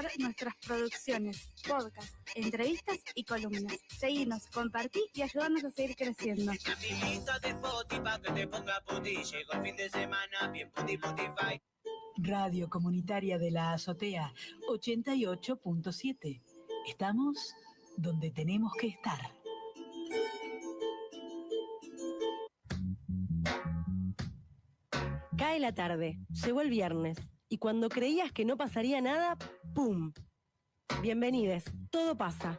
escuchar nuestras producciones, podcasts, entrevistas y columnas. Seguinos, compartí y ayúdanos a seguir creciendo. Radio Comunitaria de la Azotea 88.7. Estamos donde tenemos que estar. Cae la tarde, llegó el viernes, y cuando creías que no pasaría nada, ¡pum! Bienvenides, Todo Pasa.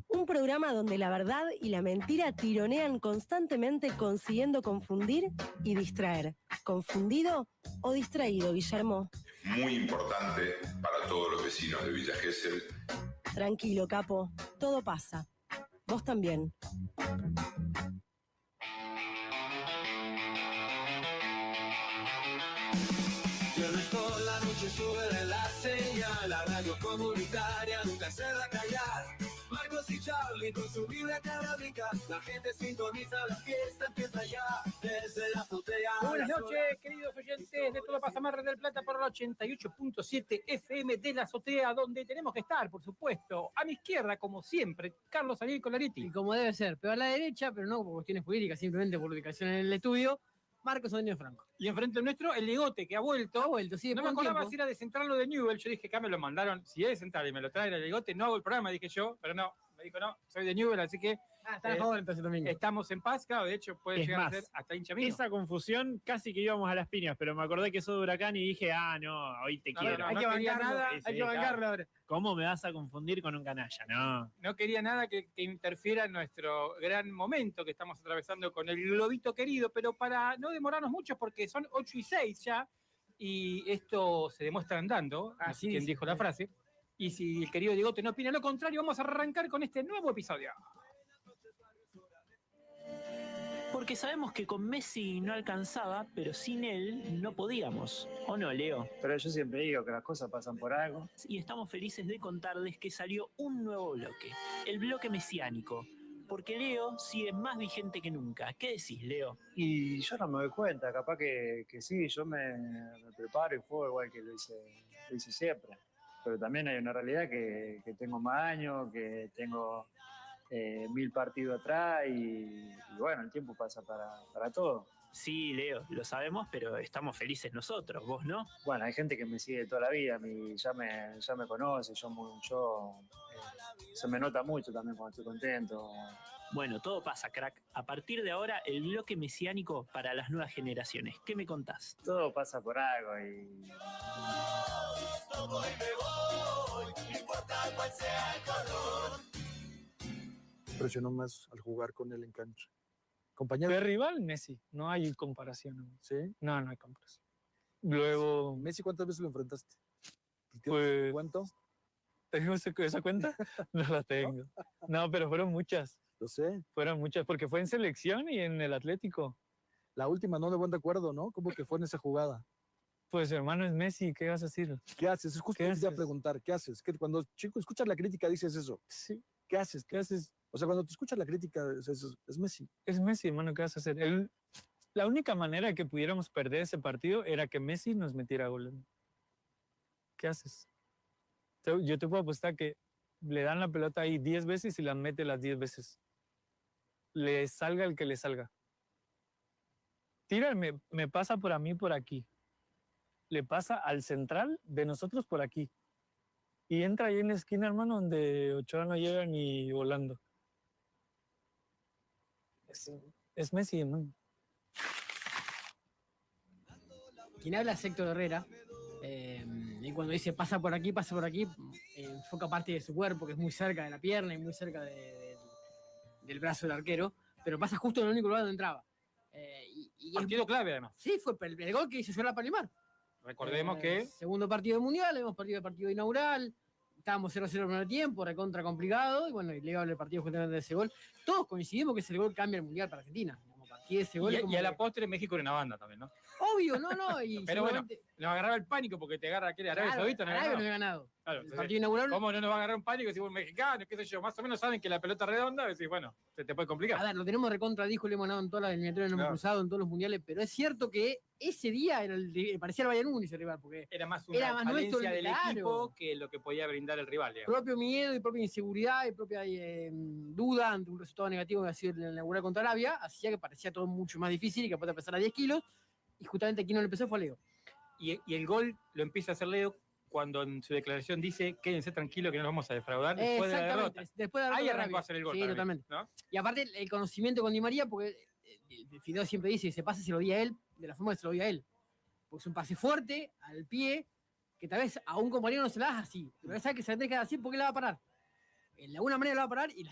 Un programa donde la verdad y la mentira tironean constantemente consiguiendo confundir y distraer. ¿Confundido o distraído, Guillermo? Muy importante para todos los vecinos de Villa Gesell. Tranquilo, capo, todo pasa. Vos también. La noche sube de la señal, la radio comunitaria nunca se va a callar. Marcos y Charlie con su Biblia canábica, la gente sintoniza, la fiesta empieza ya, desde la azotea. Buenas noches, queridos oyentes de Todo Pasa Mar del Plata por el 88.7 FM de la azotea, donde tenemos que estar, por supuesto. A mi izquierda, como siempre, Carlos Ariel Colaretti. Y como debe ser, pero a la derecha, pero no por cuestiones jurídicas, simplemente por ubicación en el estudio, Marcos Antonio Franco. Y enfrente nuestro, el Legote, que ha vuelto. Sí, no me acordaba si era de Central o de Newell. Yo dije, acá me lo mandaron. Si es de Central y me lo trae el Legote, no hago el programa, dije yo. Pero no, me dijo, no, soy de Newell, así que... está a favor entonces también. Estamos en paz, claro, de hecho puede llegar a ser hasta hincha mío. Esa confusión casi que íbamos a las piñas, pero me acordé que sos de Huracán y dije, no, hoy te quiero. Hay que bancarlo, hay que bancarlo ahora. ¿Cómo me vas a confundir con un canalla? No quería nada que interfiera en nuestro gran momento que estamos atravesando con el globito querido, pero para no demorarnos mucho, porque son 8:06 ya, y esto se demuestra andando, así quien dijo la frase, y si el querido Diegote no opina lo contrario, vamos a arrancar con este nuevo episodio. Porque sabemos que con Messi no alcanzaba, pero sin él no podíamos. ¿O no, Leo? Pero yo siempre digo que las cosas pasan por algo. Y estamos felices de contarles que salió un nuevo bloque, el bloque mesiánico. Porque Leo sigue más vigente que nunca. ¿Qué decís, Leo? Y yo no me doy cuenta, capaz que sí, yo me preparo y juego igual que lo hice siempre. Pero también hay una realidad que tengo más años, que tengo 1000 partidos atrás y bueno, el tiempo pasa para todo. Sí, Leo, lo sabemos, pero estamos felices nosotros, ¿vos no? Bueno, hay gente que me sigue toda la vida, ya me conoce, se me nota mucho también cuando estoy contento. Bueno, todo pasa, crack. A partir de ahora, el bloque mesiánico para las nuevas generaciones. ¿Qué me contás? Todo pasa por algo y... Toco y me voy, no importa cuál sea el color. Impresionó más al jugar con él en cancha. Compañero. De rival, Messi. No hay comparación. ¿Sí? No hay comparación. Luego... ¿Messi cuántas veces lo enfrentaste? Pues, ¿cuánto? ¿Tengo esa cuenta? No la tengo. No, pero fueron muchas. Lo sé. Fueron muchas, porque fue en selección y en el Atlético. La última, no de buen acuerdo, ¿no? ¿Cómo que fue en esa jugada? Pues hermano, es Messi, ¿qué vas a decir? ¿Qué haces? Es justo a preguntar, ¿qué haces? Que cuando chico escuchas la crítica dices eso. Sí. ¿Qué haces? ¿Qué haces? O sea, cuando te escuchas la crítica es Messi. Es Messi, hermano, ¿qué vas a hacer? La única manera que pudiéramos perder ese partido era que Messi nos metiera gol. ¿Qué haces? Yo te puedo apostar que le dan la pelota ahí 10 veces y la mete las 10 veces. Le salga el que le salga. Tira, me pasa por a mí por aquí. Le pasa al central de nosotros por aquí. Y entra ahí en la esquina, hermano, donde Ochoa no llega ni volando. Es Messi, hermano. Quien habla es Héctor Herrera. Y cuando dice pasa por aquí, enfoca parte de su cuerpo, que es muy cerca de la pierna y muy cerca del brazo del arquero, pero pasa justo en el único lugar donde entraba. Partido clave, además. Sí, fue el gol que hizo llorar a Palomar. Recordemos que... Segundo partido del Mundial, hemos partido inaugural, estábamos 0-0 en el primer tiempo, recontra complicado, y bueno, y le el partido justamente de ese gol. Todos coincidimos que ese gol cambia el Mundial para Argentina. Ese gol y a la postre México era una banda también, ¿no? Obvio, no, y pero bueno, Nos agarraba el pánico porque te agarra aquel Arabia Saudita, ¿no? Arabia no había ganado. Claro, El entonces, partido inaugural. ¿cómo no nos va a agarrar un pánico si un mexicano, qué sé yo? Más o menos saben que la pelota es redonda, decís, bueno, se te puede complicar. A ver, lo tenemos recontra, dijo, le hemos ganado en todas las eliminatorias, no hemos Claro. cruzado en todos los mundiales, pero es cierto que ese día era parecía el Bayern Múnich el rival, porque Era más una era más falencia nuestro, del claro. equipo que lo que podía brindar el rival, digamos. propio miedo y propia inseguridad y propia duda ante un resultado negativo que ha sido el inaugural contra Arabia, hacía que parecía todo mucho más difícil y que podía pesar a 10 kilos, y justamente quien no lo empezó fue Leo. Y el gol lo empieza a hacer Leo cuando en su declaración dice, quédense tranquilos que no nos vamos a defraudar después de la derrota. Después de la Ahí derrota de arrancó Arabia. a hacer el gol. Sí, para mí, totalmente. ¿no? Y aparte el conocimiento con Di María, porque Fideo siempre dice, ese pase se lo di a él, de la forma que se lo di a él. Porque es un pase fuerte, al pie, que tal vez a un compañero no se la das así, pero él sabe que se la tiene que dar así porque la va a parar. De alguna manera la va a parar y la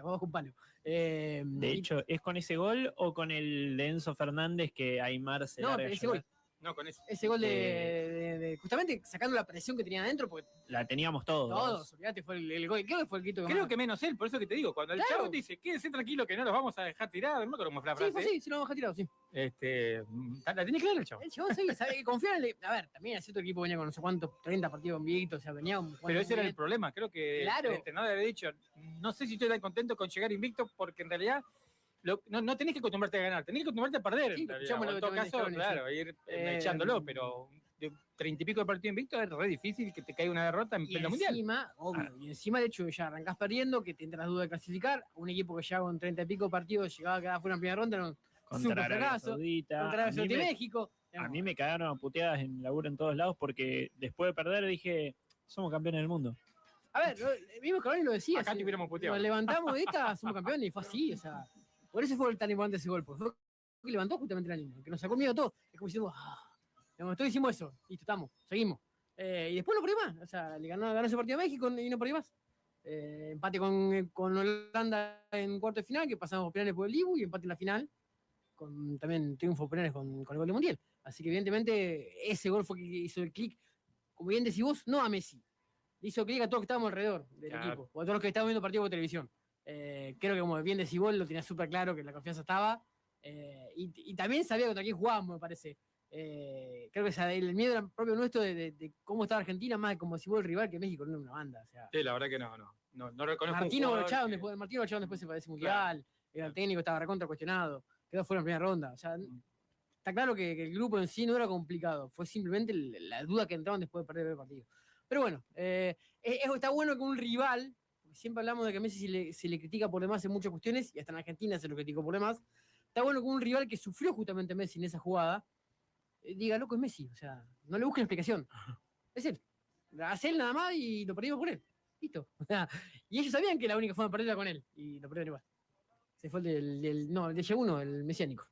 va a bajar un palo. De hecho, ¿es con ese gol o con el de Enzo Fernández que Aymar se No, larga a ese llorar? gol. No, con eso. Ese gol de justamente sacando la presión que tenían adentro, porque La teníamos todos. todos, olvídate, fue el gol. Creo que fue el grito Creo más- que menos él, por eso que te digo, cuando el Claro. chavo dice, quédense tranquilo que no los vamos a dejar tirados, no me acuerdo cómo fue la Sí, frase. fue así, sí lo vamos a tirar, sí. La tenía clara el chavo. El chabón sí, sabe que confiar en él. A ver, también es cierto, el equipo venía con no sé cuántos, 30 partidos invictos, o sea, venía Pero ese era el problema, creo que Claro. el entrenador había dicho, no sé si estoy tan contento con llegar invicto, porque en realidad no tenés que acostumbrarte a ganar, tenés que acostumbrarte a perder. Sí, en realidad. escuchamos O lo en que todo también caso, dijeron, claro, ir Eh, echándolo, pero de 30 y pico de partido invicto es re difícil que te caiga una derrota en Y pleno mundial. encima, obvio, y encima el hecho de ya arrancás perdiendo, que te entra la duda de clasificar, un equipo que ya con 30 y pico partidos llegaba a quedar fuera en primera ronda, era un Contra super Arabia fracaso. Saudita. Contra Arabia A mí Saudita y me- México. A mí me cagaron a puteadas en laburo en todos lados porque después de perder dije, somos campeones del mundo. A ver, el mismo Cavani lo decía. Acá te hubiéramos puteado. Nos levantamos de esta, somos campeones, y fue así, o sea. Por eso fue tan importante ese gol, porque fue que levantó justamente la línea, que nos sacó miedo a todo. Es como diciendo, digamos, todos hicimos eso, listo, estamos, seguimos. Y después no perdió más, o sea, le ganó ese partido a México y no perdió más. Empate con Holanda en cuarto de final, que pasamos penales por el Dibu, y empate en la final, con también triunfo penales con el gol de Mundial. Así que evidentemente ese gol fue que hizo el clic, como bien decís vos, no a Messi. Le hizo clic a todos los que estábamos alrededor del Claro. equipo, o a todos los que estábamos viendo partidos por televisión. Creo que como bien decís vos, lo tenía súper claro que la confianza estaba. Y también sabía contra quién jugábamos, me parece. Creo que el miedo era propio nuestro de cómo estaba Argentina, más de como si vos el rival que México no era una banda. O sea, Sí, la verdad que no reconozco Martino un lo jugador echaron que- después de ese mundial, era el técnico, estaba recontra cuestionado, quedó fuera en primera ronda. O sea, está claro que el grupo en sí no era complicado, fue simplemente la duda que entraron después de perder el partido. Pero bueno, está bueno que un rival, porque siempre hablamos de que a Messi se le critica por demás en muchas cuestiones, y hasta en Argentina se lo criticó por demás. Está bueno que un rival que sufrió justamente a Messi en esa jugada diga, loco, es Messi. O sea, no le busquen explicación. Es él. Hace él nada más y lo perdimos por él. Listo. O sea, y ellos sabían que la única forma de perder era con él. Y lo perdieron igual. Se fue el del G1, el mesiánico.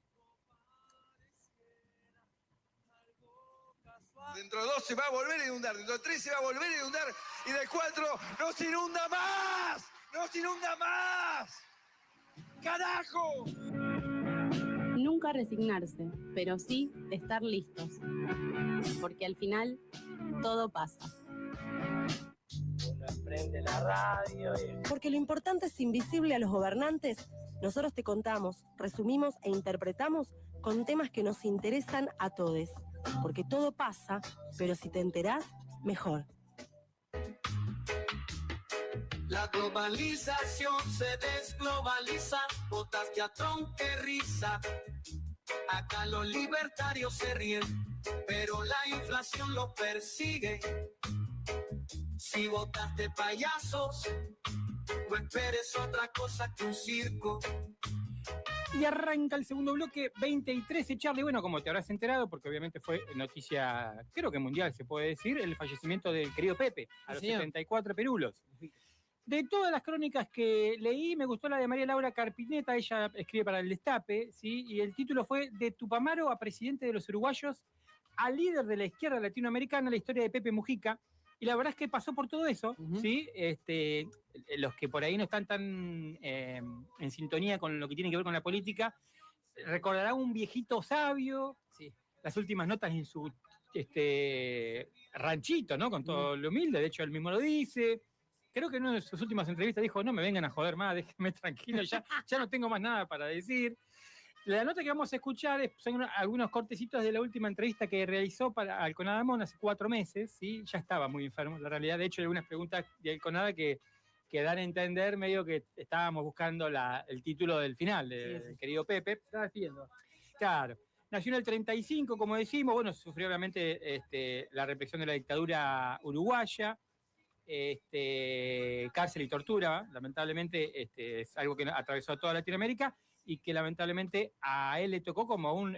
Dentro de 2 se va a volver a inundar, dentro de 3 se va a volver a inundar y de 4 ¡no se inunda más! ¡No se inunda más! ¡Carajo! Nunca resignarse, pero sí estar listos. Porque al final todo pasa. Uno prende la radio. Porque lo importante es invisible a los gobernantes. Nosotros te contamos, resumimos e interpretamos con temas que nos interesan a todos. Porque todo pasa, pero si te enterás, mejor. La globalización se desglobaliza, votaste a Trump, qué risa. Acá los libertarios se ríen, pero la inflación los persigue. Si votaste payasos, no esperes otra cosa que un circo. Y arranca el segundo bloque, 20 y 13, Charlie. Bueno, como te habrás enterado, porque obviamente fue noticia, creo que mundial se puede decir, el fallecimiento del querido Pepe, a los 74 perulos. De todas las crónicas que leí, me gustó la de María Laura Carpineta, ella escribe para El Destape, ¿sí? Y el título fue De Tupamaro a presidente de los uruguayos, a líder de la izquierda latinoamericana, la historia de Pepe Mujica. Y la verdad es que pasó por todo eso, ¿sí? Los que por ahí no están tan en sintonía con lo que tiene que ver con la política, recordarán un viejito sabio, las últimas notas en su ranchito, ¿no? Con todo lo humilde, de hecho él mismo lo dice. Creo que en una de sus últimas entrevistas dijo, no me vengan a joder más, déjenme tranquilo, ya no tengo más nada para decir. La nota que vamos a escuchar son algunos cortecitos de la última entrevista que realizó para al CONADAMON hace 4 meses, ¿sí? Ya estaba muy enfermo, la realidad. De hecho, hay algunas preguntas del CONADA que dan a entender medio que estábamos buscando el título del final, del querido Pepe. Estaba despidiendo. Claro. Nació en el 35, como decimos, bueno, sufrió obviamente la represión de la dictadura uruguaya, cárcel y tortura, lamentablemente es algo que atravesó a toda Latinoamérica y que lamentablemente a él le tocó como un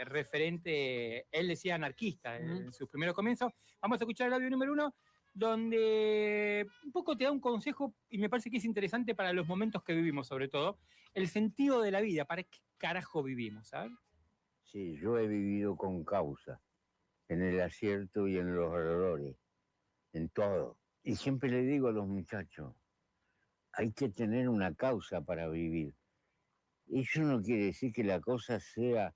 referente, él decía anarquista en sus primeros comienzos. Vamos a escuchar el audio número 1, donde un poco te da un consejo y me parece que es interesante para los momentos que vivimos, sobre todo, el sentido de la vida, ¿para qué carajo vivimos? ¿Sabes? Sí, yo he vivido con causa, en el acierto y en los errores, en todo. Y siempre le digo a los muchachos, hay que tener una causa para vivir. Eso no quiere decir que la cosa sea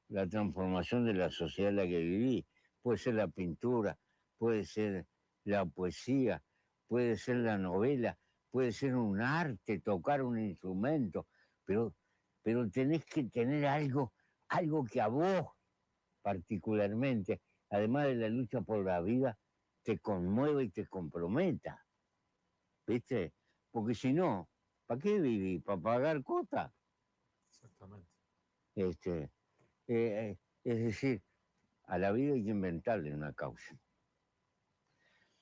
la transformación de la sociedad en la que viví. Puede ser la pintura, puede ser la poesía, puede ser la novela, puede ser un arte, tocar un instrumento, pero tenés que tener algo que a vos particularmente, además de la lucha por la vida, te conmueva y te comprometa. ¿Viste? Porque si no, ¿para qué vivir? ¿Para pagar cuota? Exactamente. Es decir, a la vida hay que inventarle una causa.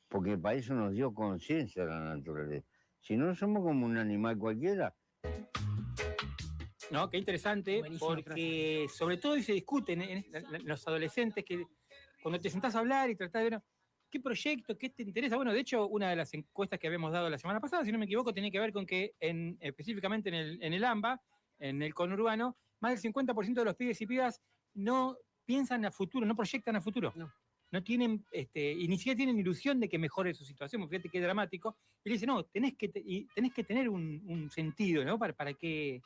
Porque para eso nos dio conciencia la naturaleza. Si no, somos como un animal cualquiera. No, qué interesante, porque sobre todo se discuten en los adolescentes que cuando te sentás a hablar y tratás de ver qué proyecto, qué te interesa. Bueno, de hecho, una de las encuestas que habíamos dado la semana pasada, si no me equivoco, tenía que ver con que específicamente en el AMBA, en el conurbano, más del 50% de los pibes y pibas no piensan a futuro, no proyectan a futuro. No tienen, y ni siquiera tienen ilusión de que mejore su situación. Fíjate qué dramático. Y le dice, no, tenés que tener un sentido, ¿no? ¿Para qué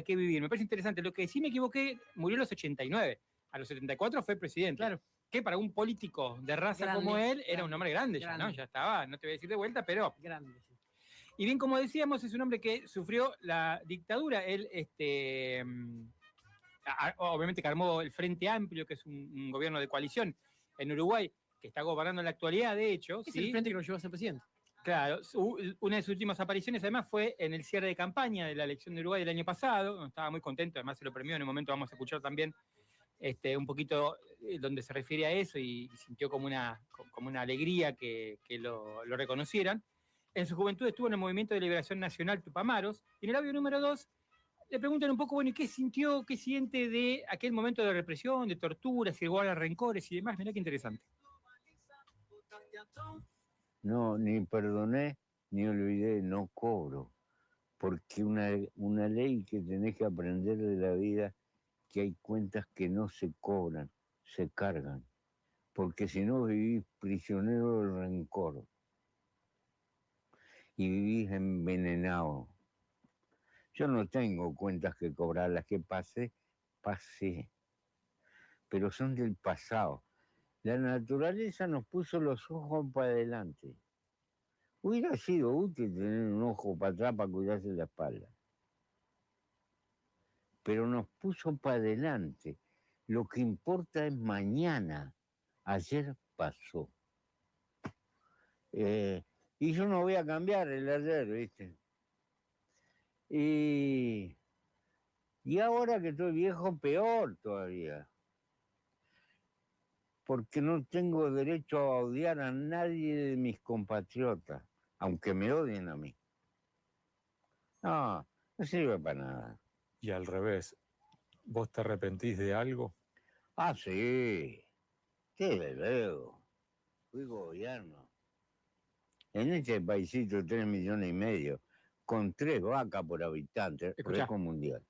vivir? Me parece interesante. Lo que sí me equivoqué, murió a los 89. A los 74 fue presidente. Claro. Que para un político de raza Grande, como él, era grande, un hombre grande ya, ¿no? Ya estaba, no te voy a decir de vuelta, pero... Grande, sí. Y bien, como decíamos, es un hombre que sufrió la dictadura. Él, obviamente que armó el Frente Amplio, que es un gobierno de coalición en Uruguay, que está gobernando en la actualidad, de hecho. Es ¿sí? el frente que lo llevó a ser presidente. Claro, una de sus últimas apariciones además fue en el cierre de campaña de la elección de Uruguay del año pasado. Estaba muy contento, además se lo premió. En un momento vamos a escuchar también un poquito donde se refiere a eso y sintió como una alegría que lo reconocieran. En su juventud estuvo en el Movimiento de Liberación Nacional Tupamaros. Y en el audio número 2 le preguntan un poco, bueno, ¿y qué sintió, qué siente de aquel momento de represión, de tortura, si guarda rencores y demás? Mirá qué interesante. No, ni perdoné, ni olvidé, no cobro. Porque una ley que tenés que aprender de la vida, que hay cuentas que no se cobran, se cargan. Porque si no vivís prisionero del rencor. Y vivís envenenado. Yo no tengo cuentas que cobrar, las que pasé. Pero son del pasado. La naturaleza nos puso los ojos para adelante. Hubiera sido útil tener un ojo para atrás para cuidarse la espalda. Pero nos puso para adelante. Lo que importa es mañana. Ayer pasó. Y yo no voy a cambiar el ayer, ¿viste? Y ahora que estoy viejo, peor todavía. Porque no tengo derecho a odiar a nadie de mis compatriotas, aunque me odien a mí. No sirve para nada. Y al revés, ¿vos te arrepentís de algo? Ah, sí. Qué luego. Fui gobierno. En este paisito 3,5 millones, con 3 vacas por habitante, récord mundial.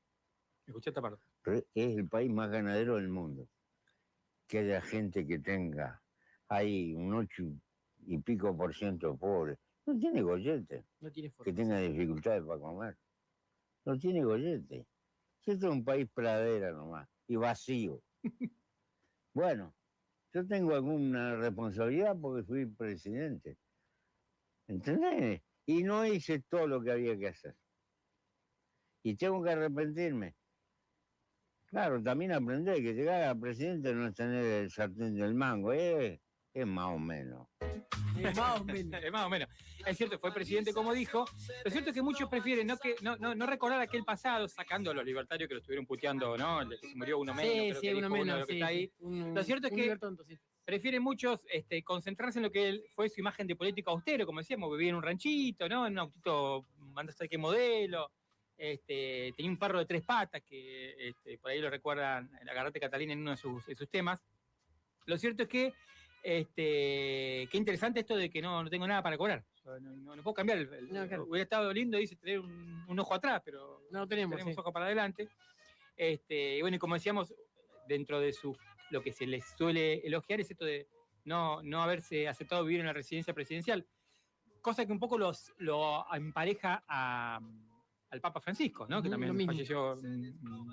Escuchá esta parte. Es el país más ganadero del mundo. Que haya gente que tenga ahí un 8% pobre. No tiene gollete. No tiene forma. Que tenga dificultades para comer. No tiene gollete. Esto es un país pradera nomás. Y vacío. Bueno, yo tengo alguna responsabilidad porque fui presidente. ¿Entendés? Y no hice todo lo que había que hacer. Y tengo que arrepentirme. Claro, también aprender que llegar a presidente no es tener el sartén del mango, es más o menos. Más o menos. Más o menos. Es cierto, fue presidente como dijo. Lo cierto es que muchos prefieren no recordar aquel pasado, sacando a los libertarios que lo estuvieron puteando, ¿no? El de que se murió uno menos, creo que dijo uno de los que está ahí. Lo cierto es que prefieren muchos concentrarse en lo que fue su imagen de político austero, como decíamos, vivía en un ranchito, ¿no? En un autito, mandó a saber qué modelo. Tenía un perro de 3 patas, que por ahí lo recuerdan la Garrote Catalina en uno de sus temas. Lo cierto es que qué interesante esto de que no tengo nada para cobrar. No puedo cambiar. Claro. Hubiera estado lindo, dice, tener un ojo atrás, pero no tenemos ojo para adelante. Y bueno, y como decíamos, dentro de lo que se les suele elogiar es esto de no haberse aceptado vivir en la residencia presidencial. Cosa que un poco lo empareja al Papa Francisco, ¿no? Que también falleció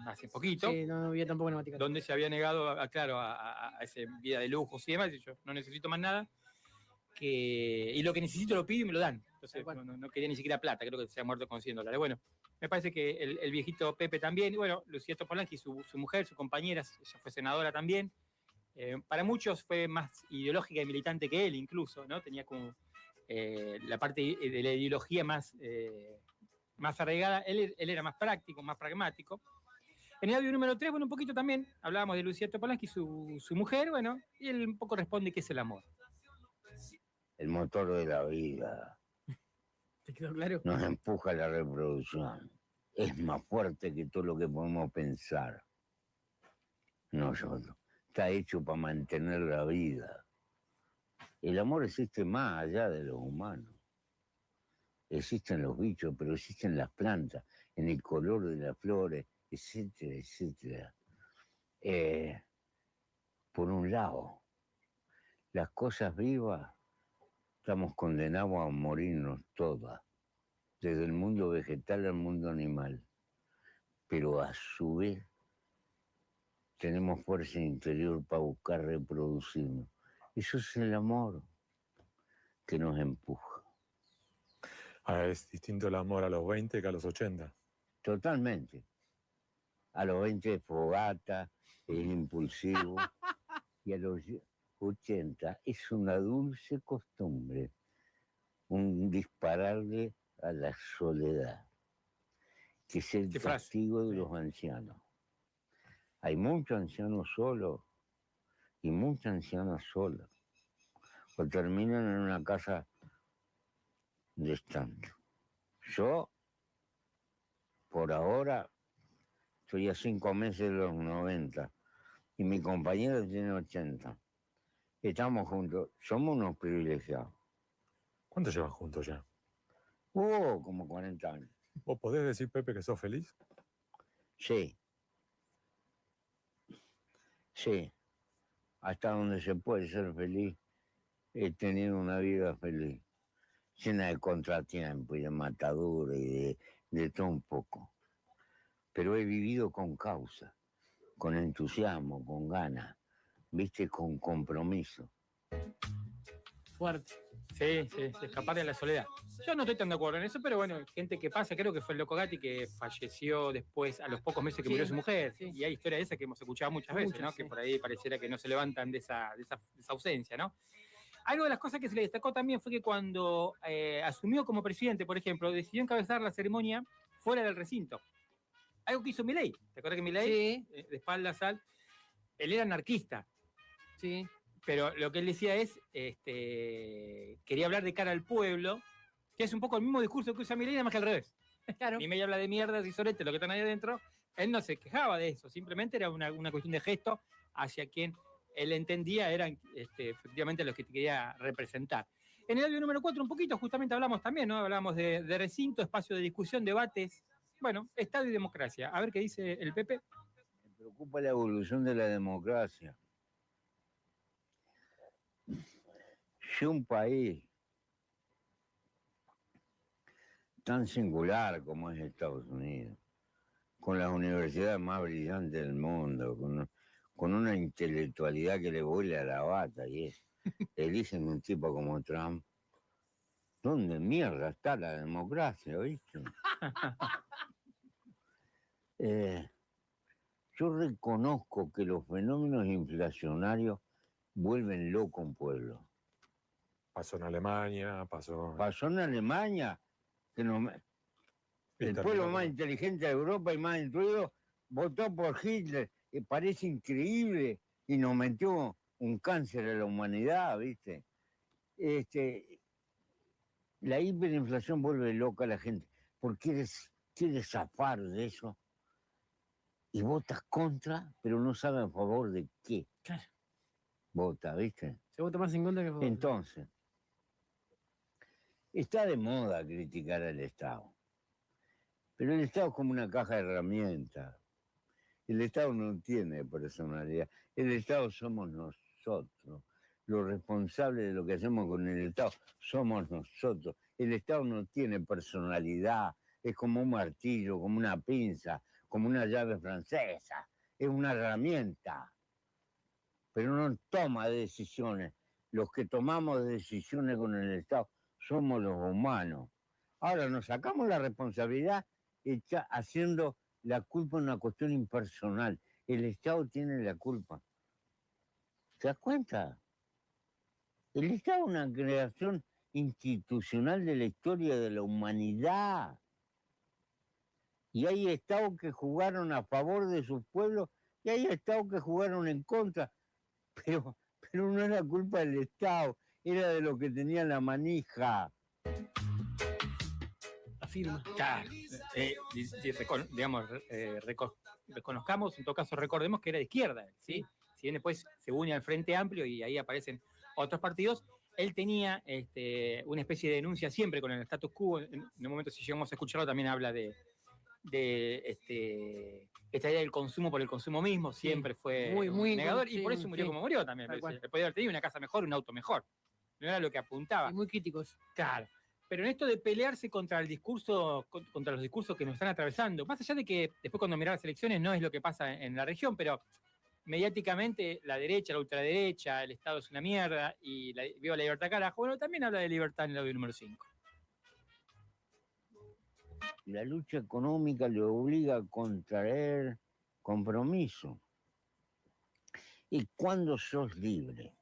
hace poquito. Sí, no había tampoco en Vaticano. Donde se había negado, a esa vida de lujos y demás. Y yo no necesito más nada. Y lo que necesito lo pido y me lo dan. Entonces no quería ni siquiera plata, creo que se ha muerto con $100. Bueno, me parece que el viejito Pepe también. Y bueno, Lucía Topolansky, su mujer, su compañera, ella fue senadora también. Para muchos fue más ideológica y militante que él incluso, ¿no? Tenía como la parte de la ideología más arraigada. Él era más práctico, más pragmático. En el audio número 3, bueno, un poquito también hablábamos de Lucía Topolansky, su mujer, bueno, y él un poco responde qué es el amor. El motor de la vida. ¿Te quedó claro? Nos empuja a la reproducción. Es más fuerte que todo lo que podemos pensar. Nosotros. Está hecho para mantener la vida. El amor existe más allá de los humanos. Existen los bichos, pero existen las plantas, en el color de las flores, etcétera, etcétera. Por un lado, las cosas vivas, estamos condenados a morirnos todas, desde el mundo vegetal al mundo animal. Pero a su vez, tenemos fuerza interior para buscar reproducirnos. Eso es el amor que nos empuja. Es distinto el amor a los 20 que a los 80. Totalmente. A los 20 es fogata, es impulsivo, y a los 80 es una dulce costumbre, un dispararle a la soledad, que es el castigo de los ancianos. Hay muchos ancianos solos y muchas ancianas solas, o terminan en una casa de estanque. Yo, por ahora, estoy a 5 meses de los 90 y mi compañero tiene 80. Estamos juntos, somos unos privilegiados. ¿Cuánto llevan juntos ya? Como 40 años. ¿Vos podés decir, Pepe, que sos feliz? Sí. Sí. Hasta donde se puede ser feliz, he tenido una vida feliz, llena de contratiempos y de mataduras y de todo un poco. Pero he vivido con causa, con entusiasmo, con ganas, viste, con compromiso. Fuerte. Sí, escapar de la soledad. Yo no estoy tan de acuerdo en eso, pero bueno, gente que pasa, creo que fue el Loco Gatti que falleció después, a los pocos meses que murió su mujer. Sí. Y hay historias de esas que hemos escuchado muchas veces, ¿no? Sí. Que por ahí pareciera que no se levantan de esa ausencia, ¿no? Algo de las cosas que se le destacó también fue que cuando asumió como presidente, por ejemplo, decidió encabezar la ceremonia fuera del recinto. Algo que hizo Milei. ¿Te acuerdas que Milei, de espaldas él era anarquista? Sí. Pero lo que él decía es, quería hablar de cara al pueblo, que es un poco el mismo discurso que usa Milei, nada más que al revés. Claro. Milei habla de mierdas y sorete, lo que están ahí adentro. Él no se quejaba de eso, simplemente era una cuestión de gesto hacia quien él entendía eran efectivamente los que te quería representar. En el audio número 4 un poquito justamente hablamos también, ¿no? Hablamos de recinto, espacio de discusión, debates, bueno, Estado y democracia. A ver qué dice el Pepe. Me preocupa la evolución de la democracia. Si un país tan singular como es Estados Unidos, con las universidades más brillantes del mundo, con una intelectualidad que le vuela la bata y eligen un tipo como Trump, ¿dónde mierda está la democracia, viste? Yo reconozco que los fenómenos inflacionarios vuelven loco a un pueblo. Pasó en Alemania, pasó... Pasó en Alemania, que el pueblo más inteligente de Europa y más instruido votó por Hitler. Parece increíble y nos metió un cáncer a la humanidad, ¿viste? La hiperinflación vuelve loca a la gente porque quiere zafar de eso y votas contra, pero no sabe a favor de qué. Claro. Vota, ¿viste? Se vota más en contra que a favor. Entonces, está de moda criticar al Estado, pero el Estado es como una caja de herramientas. El Estado no tiene personalidad. El Estado somos nosotros. Los responsables de lo que hacemos con el Estado somos nosotros. El Estado no tiene personalidad. Es como un martillo, como una pinza, como una llave francesa. Es una herramienta. Pero no toma decisiones. Los que tomamos decisiones con el Estado somos los humanos. Ahora nos sacamos la responsabilidad haciendo la culpa una cuestión impersonal. El Estado tiene la culpa. ¿Te das cuenta? El Estado es una creación institucional de la historia de la humanidad. Y hay Estados que jugaron a favor de sus pueblos y hay Estados que jugaron en contra. Pero no era culpa del Estado, era de lo que tenía la manija. Afirma. Claro. Reconozcamos, en todo caso recordemos que era de izquierda, ¿sí? Si bien después se une al Frente Amplio y ahí aparecen otros partidos, él tenía una especie de denuncia siempre con el status quo. En un momento, si llegamos a escucharlo, también habla de esta idea del consumo por el consumo mismo, siempre fue muy negador, y por eso murió como murió también. Podía haber tenido una casa mejor, un auto mejor. No era lo que apuntaba. Muy críticos. Claro. Pero en esto de pelearse contra el discurso, contra los discursos que nos están atravesando, más allá de que después cuando mirás las elecciones no es lo que pasa en la región, pero mediáticamente la derecha, la ultraderecha, el Estado es una mierda y viva la libertad carajo, bueno, también habla de libertad en el audio número 5. La lucha económica le obliga a contraer compromiso. ¿Y cuándo sos libre?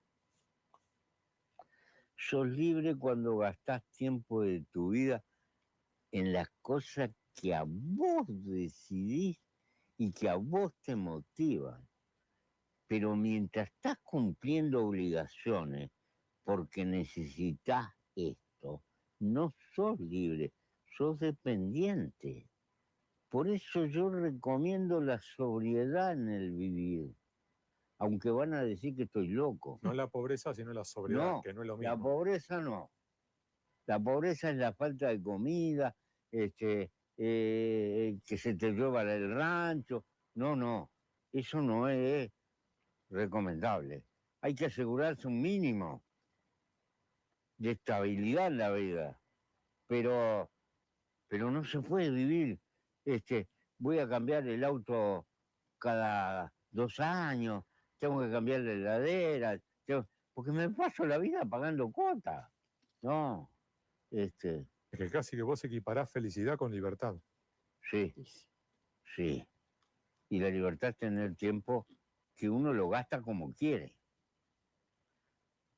Sos libre cuando gastás tiempo de tu vida en las cosas que a vos decidís y que a vos te motivan. Pero mientras estás cumpliendo obligaciones porque necesitas esto, no sos libre, sos dependiente. Por eso yo recomiendo la sobriedad en el vivir. Aunque van a decir que estoy loco. No la pobreza, sino la sobriedad, que no es lo mismo. La pobreza no. La pobreza es la falta de comida, que se te lleva el rancho. No. Eso no es recomendable. Hay que asegurarse un mínimo de estabilidad en la vida. Pero no se puede vivir. Voy a cambiar el auto cada 2 años. Tengo que cambiar la heladera, porque me paso la vida pagando cuotas. No, Es que casi que vos equiparás felicidad con libertad. Sí. Y la libertad es tener tiempo que uno lo gasta como quiere.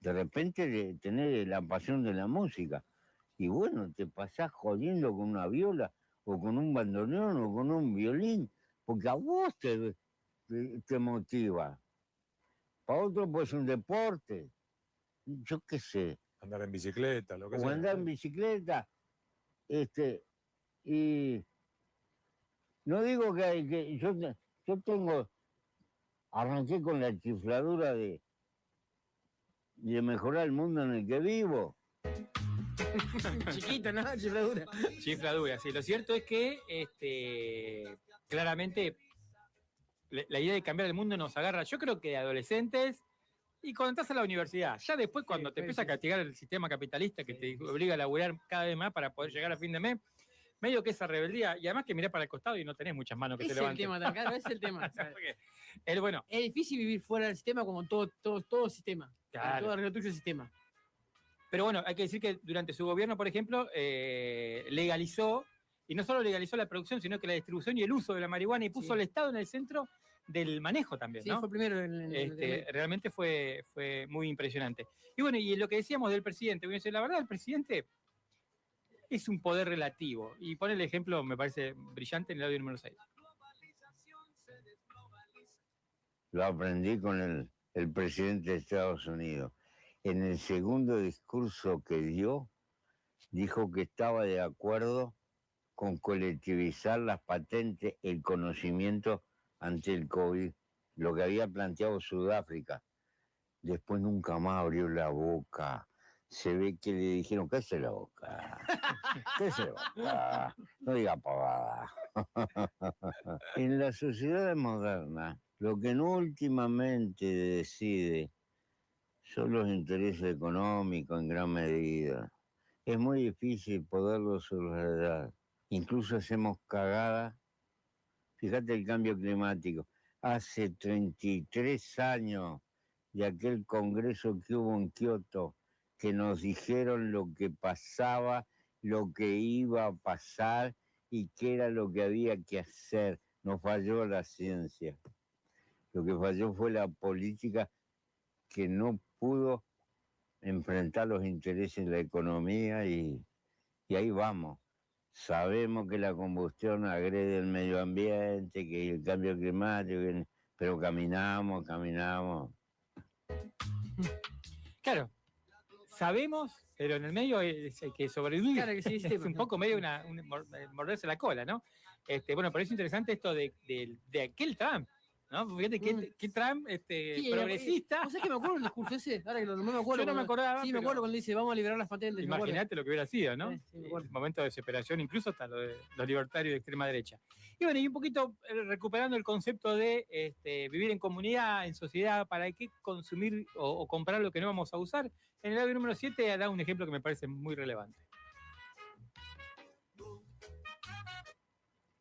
De repente tener la pasión de la música. Y bueno, te pasás jodiendo con una viola, o con un bandoneón, o con un violín, porque a vos te motiva. Para otro pues un deporte, yo qué sé. Andar en bicicleta, lo que sea. O andar en bicicleta, y no digo que yo arranqué con la chifladura de mejorar el mundo en el que vivo. Chiquito, ¿no? Chifladura. Chifladura, sí. Lo cierto es que claramente la idea de cambiar el mundo nos agarra, yo creo que de adolescentes y cuando entras a la universidad. Ya después, cuando te empieza a castigar el sistema capitalista que te obliga a laburar cada vez más para poder llegar a fin de mes, medio que esa rebeldía, y además que mirás para el costado y no tenés muchas manos que se levanten. Es el tema. Bueno, es difícil vivir fuera del sistema como todo sistema. Claro. Todo arreglo el sistema. Pero bueno, hay que decir que durante su gobierno, por ejemplo, legalizó, y no solo legalizó la producción, sino que la distribución y el uso de la marihuana, y puso al Estado en el centro del manejo también, Sí, ¿no? fue primero Realmente fue muy impresionante. Y bueno, y lo que decíamos del presidente, la verdad, el presidente es un poder relativo. Y pone el ejemplo, me parece brillante, en el audio número 6. Lo aprendí con el presidente de Estados Unidos. En el segundo discurso que dio, dijo que estaba de acuerdo con colectivizar las patentes, el conocimiento ante el COVID, lo que había planteado Sudáfrica. Después nunca más abrió la boca. Se ve que le dijeron, cállese la boca, cállese la boca, no diga pavada. En las sociedades modernas, lo que no últimamente decide son los intereses económicos en gran medida. Es muy difícil poderlo solucionar. Incluso hacemos cagadas. Fíjate el cambio climático. Hace 33 años de aquel congreso que hubo en Kioto, que nos dijeron lo que pasaba, lo que iba a pasar y qué era lo que había que hacer. Nos falló la ciencia. Lo que falló fue la política que no pudo enfrentar los intereses de la economía y ahí vamos. Sabemos que la combustión agrede el medio ambiente, que el cambio climático, pero caminamos. Claro, sabemos, pero en el medio es que sobrevivir. Claro que sí, es un poco medio morderse la cola, ¿no? Bueno, por eso es interesante esto de aquel Trump, ¿no? Fíjate que Trump progresista. ¿Vos sabés que me acuerdo del discurso ese? Ahora que no me acuerdo. Yo no me acordaba. Sí, me acuerdo cuando dice, vamos a liberar las patentes. Imagínate lo que hubiera sido, ¿no? Sí, me acuerdo. El momento de desesperación, incluso hasta lo de los libertarios de extrema derecha. Y bueno, y un poquito recuperando el concepto de vivir en comunidad, en sociedad, ¿para qué consumir o comprar lo que no vamos a usar? En el audio número 7 da un ejemplo que me parece muy relevante.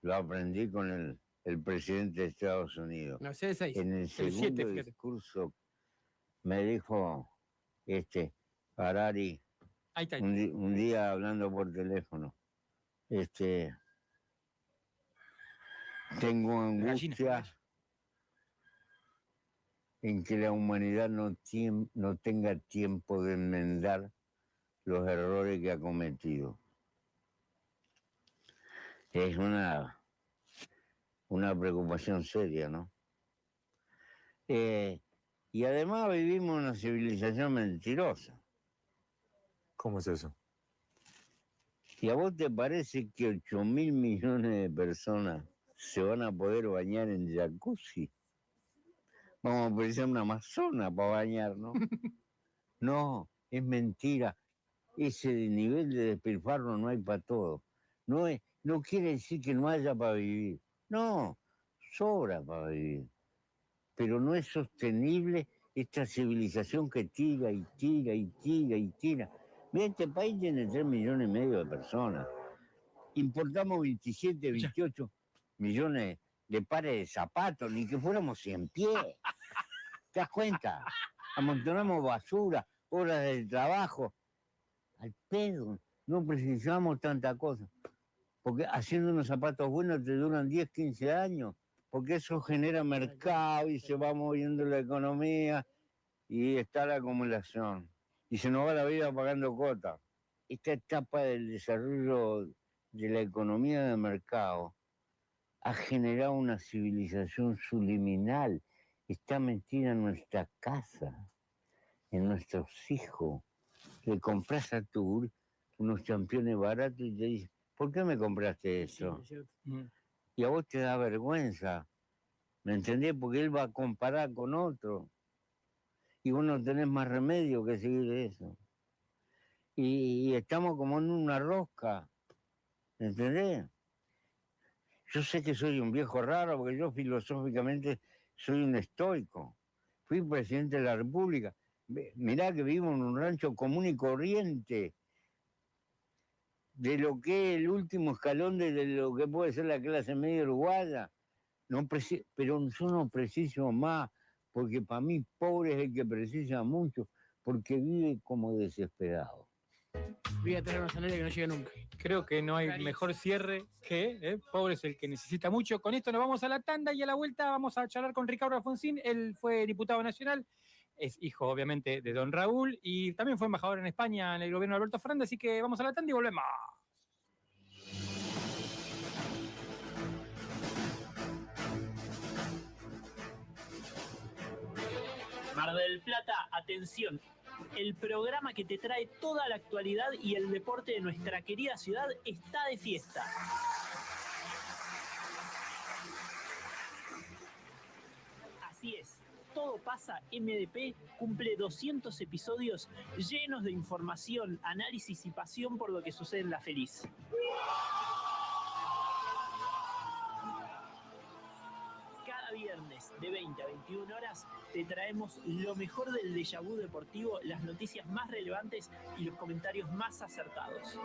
Lo aprendí con el presidente de Estados Unidos. No, ese es 6. En el segundo discurso me dijo Harari, un día hablando por teléfono, tengo angustia en que la humanidad no tenga tiempo de enmendar los errores que ha cometido. Es una preocupación seria, ¿no? Y además vivimos una civilización mentirosa. ¿Cómo es eso? ¿Y a vos te parece que 8.000 millones de personas se van a poder bañar en jacuzzi? Vamos a precisar una amazona para bañarnos. No, es mentira. Ese nivel de despilfarro no hay para todo. No quiere decir que no haya para vivir. No, sobra para vivir. Pero no es sostenible esta civilización que tira y tira y tira y tira. Mira, este país tiene 3,5 millones de personas. Importamos 27, 28 millones de pares de zapatos, ni que fuéramos 100 pies. ¿Te das cuenta? Amontonamos basura, horas de trabajo. Al pedo, no precisamos tanta cosa. Porque haciendo unos zapatos buenos te duran 10, 15 años. Porque eso genera mercado y se va moviendo la economía y está la acumulación. Y se nos va la vida pagando cuotas. Esta etapa del desarrollo de la economía de mercado ha generado una civilización subliminal. Está metida en nuestra casa, en nuestros hijos. Le compras a tú unos championes baratos y te dicen, ¿por qué me compraste eso? Y a vos te da vergüenza, ¿me entendés? Porque él va a comparar con otro. Y vos no tenés más remedio que seguir eso. Y estamos como en una rosca, ¿me entendés? Yo sé que soy un viejo raro porque yo filosóficamente soy un estoico. Fui presidente de la República. Mirá que vivo en un rancho común y corriente, de lo que es el último escalón de lo que puede ser la clase media uruguaya. Pero yo no preciso más, porque para mí pobre es el que precisa mucho, porque vive como desesperado. Voy a tener una zanahoria que no llega nunca. Creo que no hay mejor cierre que pobre es el que necesita mucho. Con esto nos vamos a la tanda y a la vuelta vamos a charlar con Ricardo Alfonsín. Él fue diputado nacional, es hijo obviamente de don Raúl y también fue embajador en España en el gobierno de Alberto Fernández, así que vamos a la tanda y volvemos. Mar del Plata, atención. El programa que te trae toda la actualidad y el deporte de nuestra querida ciudad está de fiesta. Así es, Todo Pasa MDP cumple 200 episodios llenos de información, análisis y pasión por lo que sucede en La Feliz. Cada viernes de 20 a 21 horas te traemos lo mejor del déjà vu deportivo, las noticias más relevantes y los comentarios más acertados.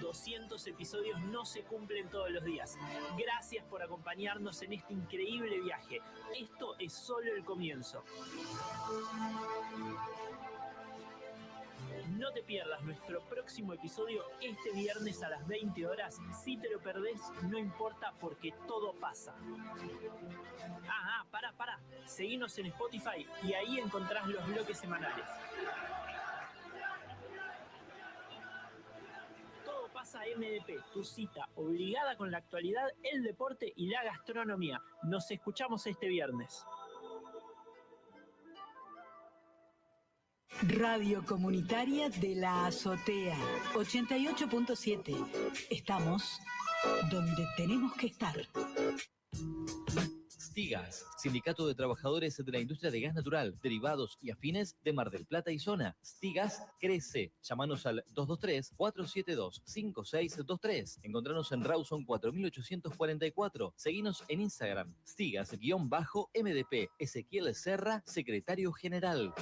200 episodios no se cumplen todos los días. Gracias por acompañarnos en este increíble viaje. Esto es solo el comienzo. No te pierdas nuestro próximo episodio este viernes a las 20 horas. Si te lo perdés, no importa porque todo pasa. Pará. Seguinos en Spotify y ahí encontrás los bloques semanales. Todo Pasa MDP, tu cita obligada con la actualidad, el deporte y la gastronomía. Nos escuchamos este viernes. Radio Comunitaria de la Azotea, 88.7. Estamos donde tenemos que estar. Stigas, Sindicato de Trabajadores de la Industria de Gas Natural, Derivados y Afines de Mar del Plata y Zona. Stigas crece. Llámanos al 223-472-5623. Encontranos en Rawson 4844. Seguinos en Instagram. Stigas-MDP. Ezequiel Serra, Secretario General.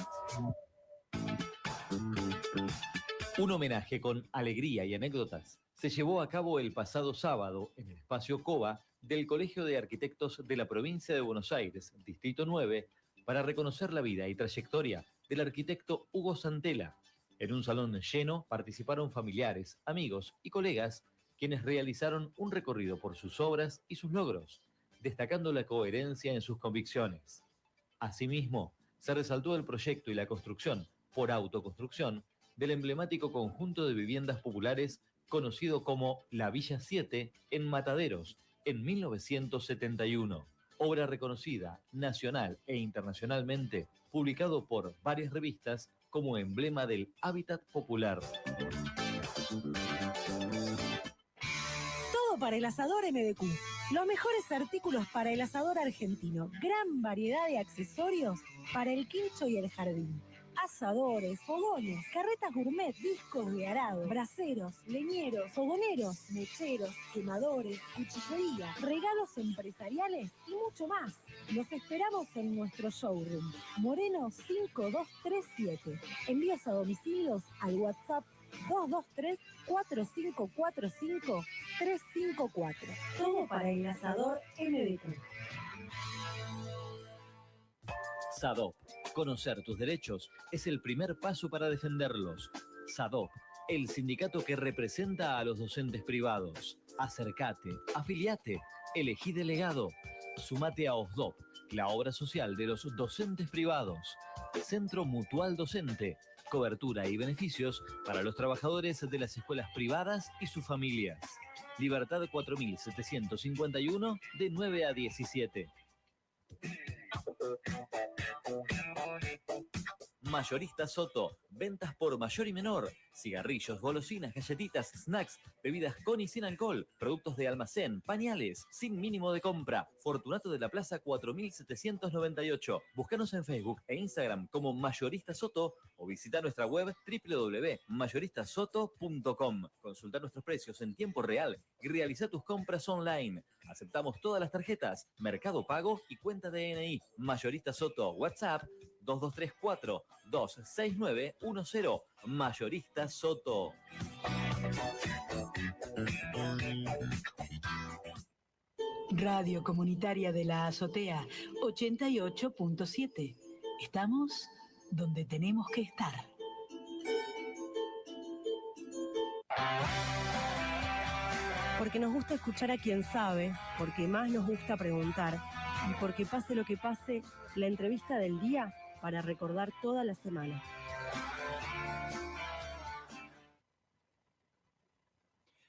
Un homenaje con alegría y anécdotas se llevó a cabo el pasado sábado en el espacio COBA del Colegio de Arquitectos de la Provincia de Buenos Aires, Distrito 9, para reconocer la vida y trayectoria del arquitecto Hugo Santella. En un salón lleno participaron familiares, amigos y colegas quienes realizaron un recorrido por sus obras y sus logros, destacando la coherencia en sus convicciones. Asimismo, se resaltó el proyecto y la construcción, por autoconstrucción, del emblemático conjunto de viviendas populares conocido como La Villa 7 en Mataderos, en 1971. Obra reconocida nacional e internacionalmente, publicado por varias revistas como emblema del hábitat popular. Todo para el asador MDQ. Los mejores artículos para el asador argentino. Gran variedad de accesorios para el quincho y el jardín. Asadores, fogones, carretas gourmet, discos de arado, braseros, leñeros, fogoneros, mecheros, quemadores, cuchillería, regalos empresariales y mucho más. Los esperamos en nuestro showroom, Moreno 5237. Envíos a domicilios al WhatsApp 223-4545-354. Todo para el asador MDQ. SADOP. Conocer tus derechos es el primer paso para defenderlos. SADOP, el sindicato que representa a los docentes privados. Acércate, afiliate, elegí delegado. Sumate a OSDOP, la obra social de los docentes privados. Centro Mutual Docente, cobertura y beneficios para los trabajadores de las escuelas privadas y sus familias. Libertad 4751 de 9 a 17. Mayorista Soto, ventas por mayor y menor, cigarrillos, golosinas, galletitas, snacks, bebidas con y sin alcohol, productos de almacén, pañales, sin mínimo de compra. Fortunato de la Plaza 4798. Búscanos en Facebook e Instagram como Mayorista Soto o visita nuestra web www.mayoristasoto.com. Consulta nuestros precios en tiempo real y realiza tus compras online. Aceptamos todas las tarjetas, Mercado Pago y cuenta DNI. Mayorista Soto, WhatsApp 2234-26910. Mayorista Soto. Radio Comunitaria de la Azotea, 88.7. Estamos donde tenemos que estar. Porque nos gusta escuchar a quien sabe, porque más nos gusta preguntar, y porque pase lo que pase, la entrevista del día para recordar toda la semana.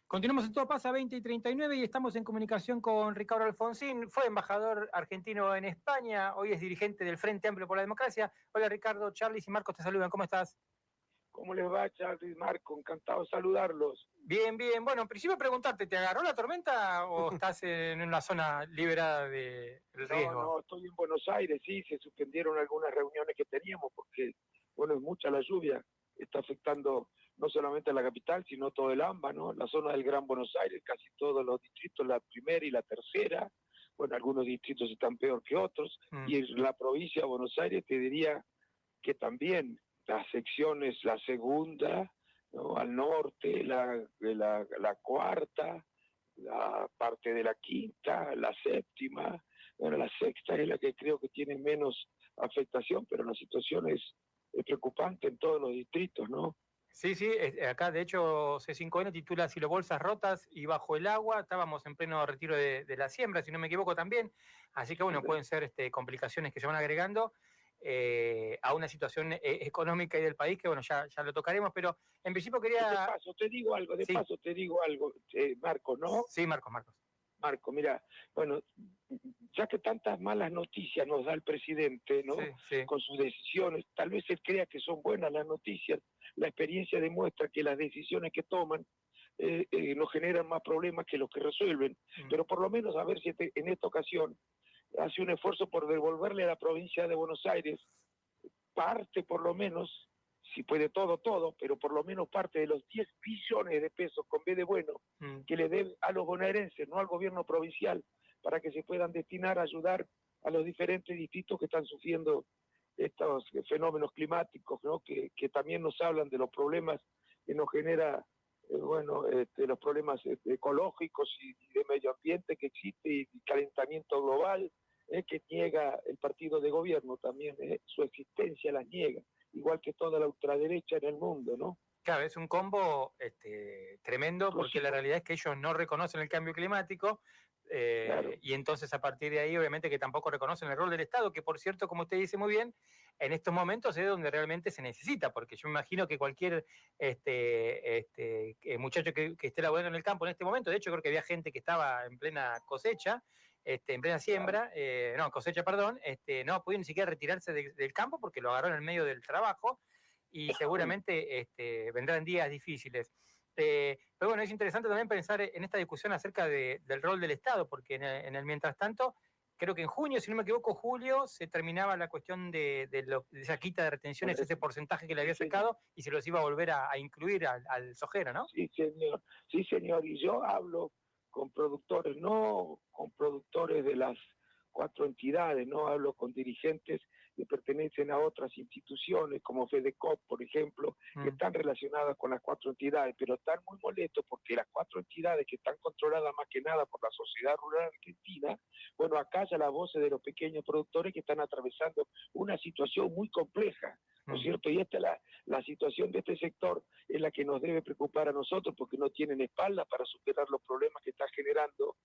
Continuamos en Todo Pasa 20 y 39 y estamos en comunicación con Ricardo Alfonsín. Fue embajador argentino en España, hoy es dirigente del Frente Amplio por la Democracia. Hola Ricardo, Charlis y Marcos te saludan, ¿cómo estás? ¿Cómo les va, Charlis, Marco? Encantado de saludarlos. Bien, bien. Bueno, en principio preguntarte, ¿te agarró la tormenta o estás en una zona liberada del riesgo? No, estoy en Buenos Aires, sí, se suspendieron algunas reuniones que teníamos porque, bueno, es mucha la lluvia, está afectando no solamente a la capital, sino todo el AMBA, ¿no? La zona del Gran Buenos Aires, casi todos los distritos, la primera y la tercera, bueno, algunos distritos están peor que otros, y en la provincia de Buenos Aires te diría que también las secciones, la segunda, ¿no? Al norte, la cuarta, la parte de la quinta, la séptima, bueno, la sexta es la que creo que tiene menos afectación, pero la situación es preocupante en todos los distritos, ¿no? Sí, sí, acá de hecho C5N titula Silo Bolsas rotas y bajo el agua, estábamos en pleno retiro de la siembra, si no me equivoco también, así que bueno, pueden ser complicaciones que se van agregando a una situación económica y del país, que bueno, ya lo tocaremos, pero en principio quería... De paso te digo algo, Marco, ¿no? Sí, Marcos. Marco, mira, bueno, ya que tantas malas noticias nos da el presidente, ¿no? Sí. Con sus decisiones, tal vez él crea que son buenas las noticias, la experiencia demuestra que las decisiones que toman nos generan más problemas que los que resuelven, pero por lo menos a ver si en esta ocasión hace un esfuerzo por devolverle a la provincia de Buenos Aires parte, por lo menos, si puede todo, pero por lo menos parte de los 10 billones de pesos con B de bueno que le debe a los bonaerenses, no al gobierno provincial, para que se puedan destinar a ayudar a los diferentes distritos que están sufriendo estos fenómenos climáticos, ¿no? Que también nos hablan de los problemas que nos genera, los problemas ecológicos y de medio ambiente que existe y calentamiento global, que niega el partido de gobierno también, su existencia la niega, igual que toda la ultraderecha en el mundo, ¿no? Claro, es un combo tremendo, porque la realidad es que ellos no reconocen el cambio climático, Claro. y entonces a partir de ahí obviamente que tampoco reconocen el rol del Estado, que por cierto, como usted dice muy bien, en estos momentos es donde realmente se necesita, porque yo me imagino que cualquier muchacho que esté laburando en el campo en este momento, de hecho creo que había gente que estaba en plena cosecha, en plena siembra, no podían ni siquiera retirarse del campo porque lo agarró en el medio del trabajo y seguramente vendrán días difíciles. Pero bueno, es interesante también pensar en esta discusión acerca del rol del Estado, porque en el mientras tanto, creo que en junio, si no me equivoco, julio, se terminaba la cuestión de esa quita de retenciones, ese porcentaje que le había sacado, y se los iba a volver a incluir al sojero, ¿no? Sí, señor, y yo hablo con productores, no con productores de las 4 entidades, no hablo con dirigentes que pertenecen a otras instituciones como FEDECOP, por ejemplo, que están relacionadas con las 4 entidades, pero están muy molestos porque las 4 entidades que están controladas más que nada por la sociedad rural argentina, bueno, acalla las voces de los pequeños productores que están atravesando una situación muy compleja, ¿no es cierto? Y esta es la situación de este sector es la que nos debe preocupar a nosotros porque no tienen espalda para superar los problemas que está generando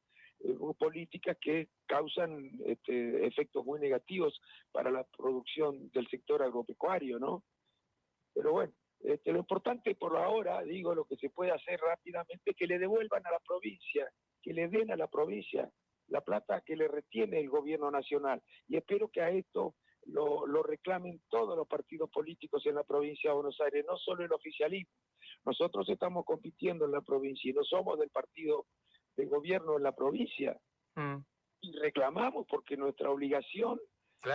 políticas que causan efectos muy negativos para la producción del sector agropecuario, ¿no? Pero bueno, lo importante por ahora, digo, lo que se puede hacer rápidamente es que le devuelvan a la provincia, que le den a la provincia la plata que le retiene el gobierno nacional. Y espero que a esto lo reclamen todos los partidos políticos en la provincia de Buenos Aires, no solo el oficialismo. Nosotros estamos compitiendo en la provincia y no somos del partido de gobierno en la provincia. Y reclamamos porque nuestra obligación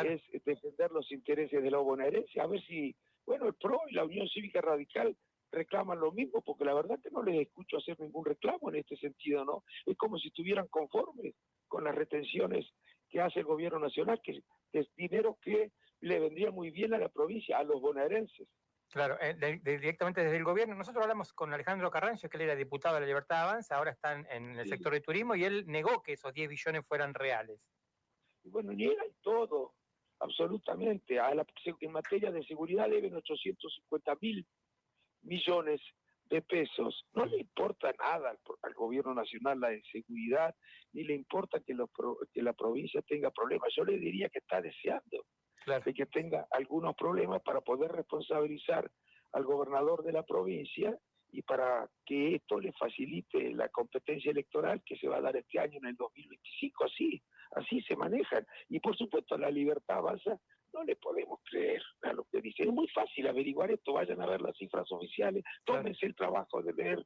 es defender los intereses de los bonaerenses. A ver si, bueno, el PRO y la Unión Cívica Radical reclaman lo mismo, porque la verdad que no les escucho hacer ningún reclamo en este sentido, ¿no? Es como si estuvieran conformes con las retenciones que hace el gobierno nacional, que es dinero que le vendría muy bien a la provincia, a los bonaerenses. Claro, directamente desde el gobierno. Nosotros hablamos con Alejandro Carrancio, que él era diputado de la Libertad Avanza, ahora está en el sector de turismo, y él negó que esos 10 billones fueran reales. Y bueno, niegan todo. absolutamente. En materia de seguridad deben 850.000 millones de pesos. No le importa nada al gobierno nacional la inseguridad, ni le importa que la provincia tenga problemas. Yo le diría que está deseando de que tenga algunos problemas para poder responsabilizar al gobernador de la provincia y para que esto le facilite la competencia electoral que se va a dar este año en el 2025. Así se manejan. Y por supuesto la libertad avanza. No le podemos creer a lo que dicen. Es muy fácil averiguar esto. Vayan a ver las cifras oficiales. Tómense el trabajo de ver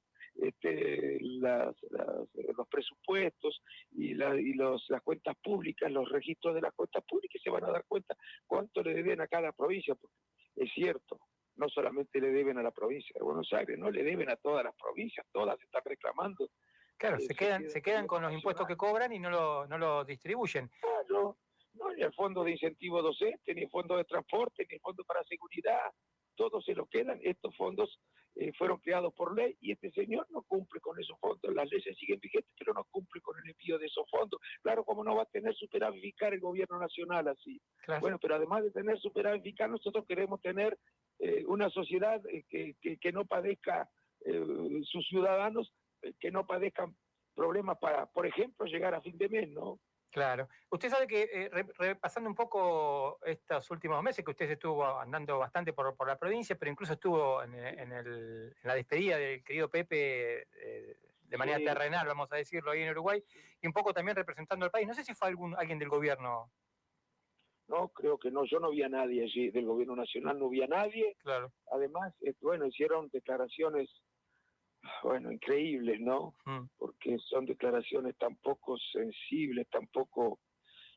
los presupuestos y las cuentas públicas, los registros de las cuentas públicas, y se van a dar cuenta cuánto le deben a cada provincia. Porque es cierto, no solamente le deben a la provincia de Buenos Aires, no le deben a todas las provincias, todas están reclamando. Claro, se quedan con los impuestos que cobran y no lo distribuyen. Claro, no, ni el fondo de incentivo docente, ni el fondo de transporte, ni el fondo para seguridad, todos se lo quedan. Estos fondos fueron creados por ley y este señor no cumple con esos fondos. Las leyes siguen vigentes, pero no cumple con el envío de esos fondos. Claro, como no va a tener superávit fiscal el gobierno nacional así. Claro. Bueno, pero además de tener superávit fiscal, nosotros queremos tener una sociedad que no padezca, sus ciudadanos, que no padezcan problemas para, por ejemplo, llegar a fin de mes, ¿no? Claro. Usted sabe que, repasando un poco estos últimos meses, que usted estuvo andando bastante por la provincia, pero incluso estuvo en la despedida del querido Pepe de manera terrenal, vamos a decirlo, ahí en Uruguay, y un poco también representando al país. No sé si fue alguien del gobierno. No, creo que no. Yo no vi a nadie allí, del gobierno nacional no vi a nadie. Claro. Además, hicieron declaraciones, increíbles, ¿no? Porque son declaraciones tan poco sensibles, tan poco,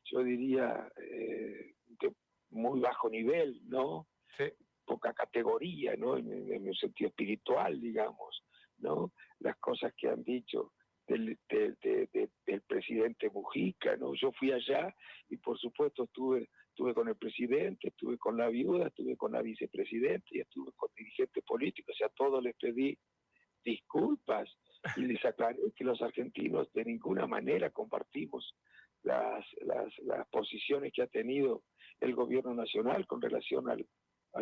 yo diría, de muy bajo nivel, ¿no? Sí. Poca categoría, ¿no? En un sentido espiritual, digamos, ¿no? Las cosas que han dicho del presidente Mujica, ¿no? Yo fui allá y por supuesto estuve con el presidente, estuve con la viuda, estuve con la vicepresidenta y estuve con dirigentes políticos, o sea, a todos les pedí disculpas y les aclaré que los argentinos de ninguna manera compartimos las posiciones que ha tenido el gobierno nacional con relación al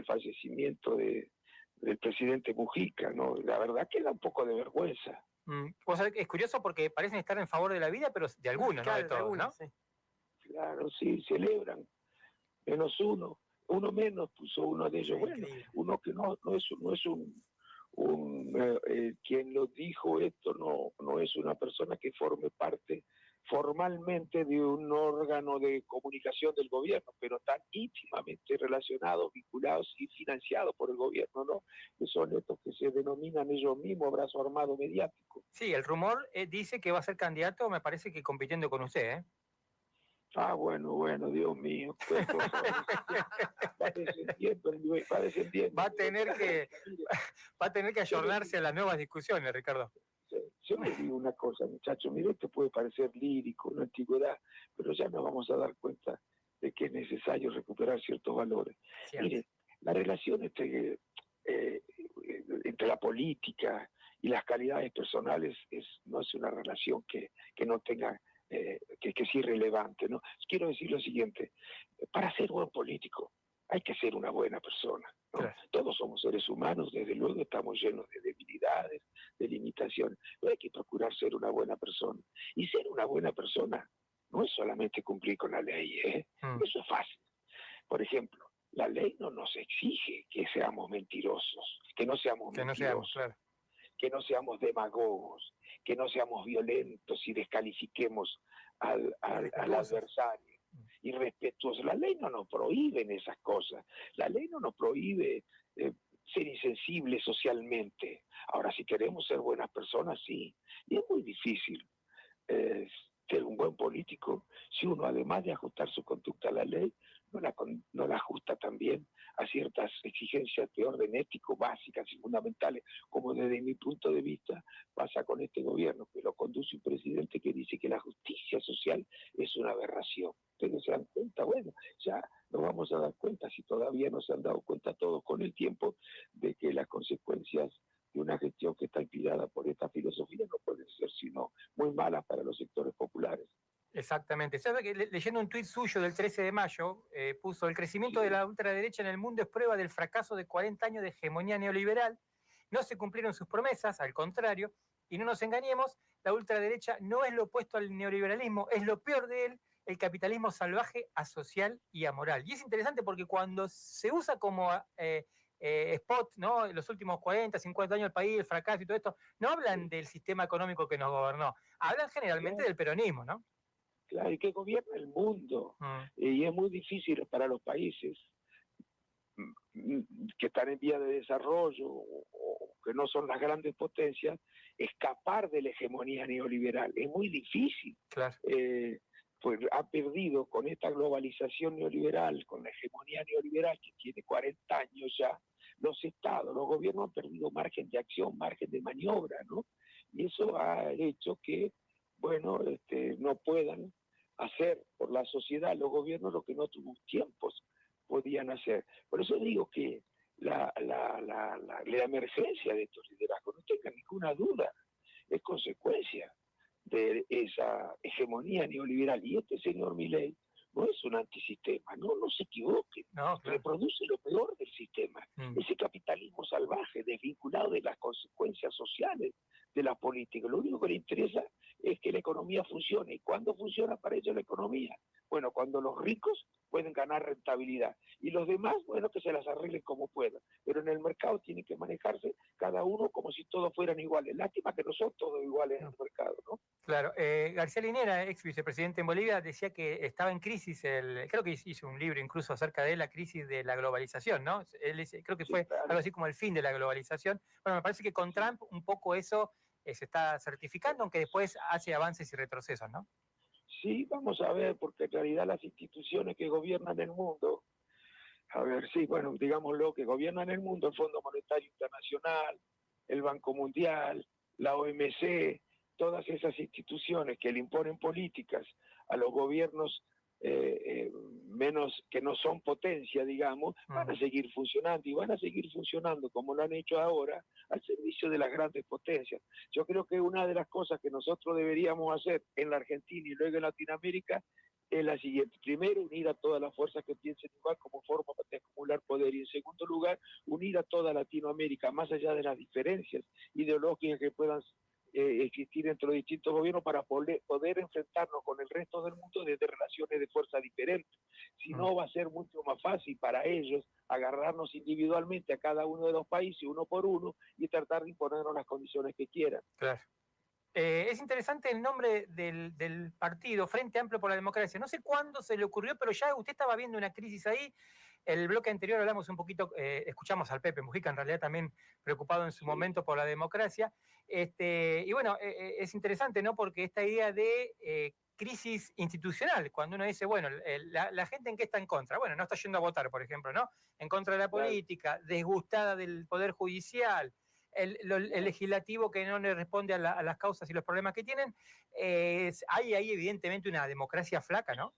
fallecimiento del presidente Mujica, ¿no? La verdad que da un poco de vergüenza. O sea, es curioso porque parecen estar en favor de la vida, pero de algunos, claro, no de todos, ¿no? Sí. Claro, sí, celebran, menos uno menos, puso uno de ellos. Sí, bueno, uno que no es quien lo dijo esto no es una persona que forme parte formalmente de un órgano de comunicación del gobierno, pero están íntimamente relacionados, vinculados y financiados por el gobierno, ¿no? Que son estos que se denominan ellos mismos brazo armado mediático. Sí, el rumor dice que va a ser candidato, me parece que compitiendo con usted, ¿eh? Ah, bueno, Dios mío. Va descendiendo. Va a tener que ayornarse a las nuevas discusiones, Ricardo. Yo les digo una cosa, muchachos, mire, esto puede parecer lírico, una antigüedad, pero ya nos vamos a dar cuenta de que es necesario recuperar ciertos valores. Cierto. Mire, la relación entre la política y las calidades personales no es una relación que no tenga, que es irrelevante, ¿no? Quiero decir lo siguiente, para ser buen político hay que ser una buena persona, ¿no? Claro. Todos somos seres humanos, desde luego estamos llenos de debilidades, de limitaciones, pero hay que procurar ser una buena persona. Y ser una buena persona no es solamente cumplir con la ley, ¿eh? Eso es fácil. Por ejemplo, la ley no nos exige que seamos mentirosos, que no seamos demagogos, que no seamos violentos y descalifiquemos al adversario. Irrespetuosos. La ley no nos prohíbe esas cosas. La ley no nos prohíbe ser insensibles socialmente. Ahora, si queremos ser buenas personas, sí. Y es muy difícil ser un buen político si uno, además de ajustar su conducta a la ley, no la ajusta también a ciertas exigencias de orden ético básicas y fundamentales, como desde mi punto de vista pasa con este gobierno, que lo conduce un presidente que dice que la justicia social es una aberración. ¿Ustedes se dan cuenta? Bueno, ya nos vamos a dar cuenta, si todavía no se han dado cuenta todos con el tiempo, de que las consecuencias de una gestión que está inspirada por esta filosofía no pueden ser sino muy malas para los sectores populares. Exactamente. ¿Sabe que leyendo un tuit suyo del 13 de mayo, puso: el crecimiento de la ultraderecha en el mundo es prueba del fracaso de 40 años de hegemonía neoliberal? No se cumplieron sus promesas, al contrario, y no nos engañemos, la ultraderecha no es lo opuesto al neoliberalismo, es lo peor de él, el capitalismo salvaje, asocial y amoral. Y es interesante porque cuando se usa como spot, ¿no? En los últimos 40, 50 años del país, el fracaso y todo esto, no hablan del sistema económico que nos gobernó, hablan generalmente del peronismo, ¿no? Claro, y que gobierna el mundo. Y es muy difícil para los países que están en vía de desarrollo o que no son las grandes potencias, escapar de la hegemonía neoliberal. Es muy difícil. Claro. Pues ha perdido con esta globalización neoliberal, con la hegemonía neoliberal que tiene 40 años ya, los estados, los gobiernos han perdido margen de acción, margen de maniobra, ¿no? Y eso ha hecho que, bueno, no puedan hacer por la sociedad, los gobiernos, lo que en otros tiempos podían hacer. Por eso digo que la emergencia de estos liderazgos, no tenga ninguna duda, es consecuencia de esa hegemonía neoliberal. Y este señor Milei no es un antisistema, no se equivoque, reproduce lo peor del sistema, ese capitalismo salvaje, desvinculado de las consecuencias sociales de la política. Lo único que le interesa es que la economía funcione. ¿Y cuándo funciona para ellos la economía? Bueno, cuando los ricos pueden ganar rentabilidad y los demás, bueno, que se las arreglen como puedan. Pero en el mercado tienen que manejarse cada uno como si todos fueran iguales. Lástima que no son todos iguales en el mercado, ¿no? Claro. García Linera, ex vicepresidente en Bolivia, decía que estaba en crisis, creo que hizo un libro incluso acerca de la crisis de la globalización, ¿no? Creo que fue algo así como el fin de la globalización. Bueno, me parece que con Trump un poco eso se está certificando, aunque después hace avances y retrocesos, ¿no? Sí, vamos a ver, porque en realidad las instituciones que gobiernan el mundo, a ver, sí, bueno, digámoslo, que gobiernan el mundo, el Fondo Monetario Internacional, el Banco Mundial, la OMC, todas esas instituciones que le imponen políticas a los gobiernos menos que no son potencia, digamos, van a seguir funcionando y van a seguir funcionando como lo han hecho ahora al servicio de las grandes potencias. Yo creo que una de las cosas que nosotros deberíamos hacer en la Argentina y luego en Latinoamérica es la siguiente. Primero, unir a todas las fuerzas que piensen igual como forma de acumular poder. Y en segundo lugar, unir a toda Latinoamérica, más allá de las diferencias ideológicas que puedan existir entre los distintos gobiernos, para poder enfrentarnos con el resto del mundo desde relaciones de fuerza diferentes. Si no, va a ser mucho más fácil para ellos agarrarnos individualmente a cada uno de los países, uno por uno, y tratar de imponernos las condiciones que quieran. Claro. Es interesante el nombre del partido, Frente Amplio por la Democracia. No sé cuándo se le ocurrió, pero ya usted estaba viendo una crisis ahí. El bloque anterior hablamos un poquito, escuchamos al Pepe Mujica, en realidad también preocupado en su momento por la democracia. Y bueno, es interesante, ¿no? Porque esta idea de crisis institucional, cuando uno dice, bueno, la gente en qué está en contra. Bueno, no está yendo a votar, por ejemplo, ¿no? En contra de la política, desgustada del Poder Judicial, el legislativo que no le responde a las causas y los problemas que tienen. Hay ahí evidentemente una democracia flaca, ¿no?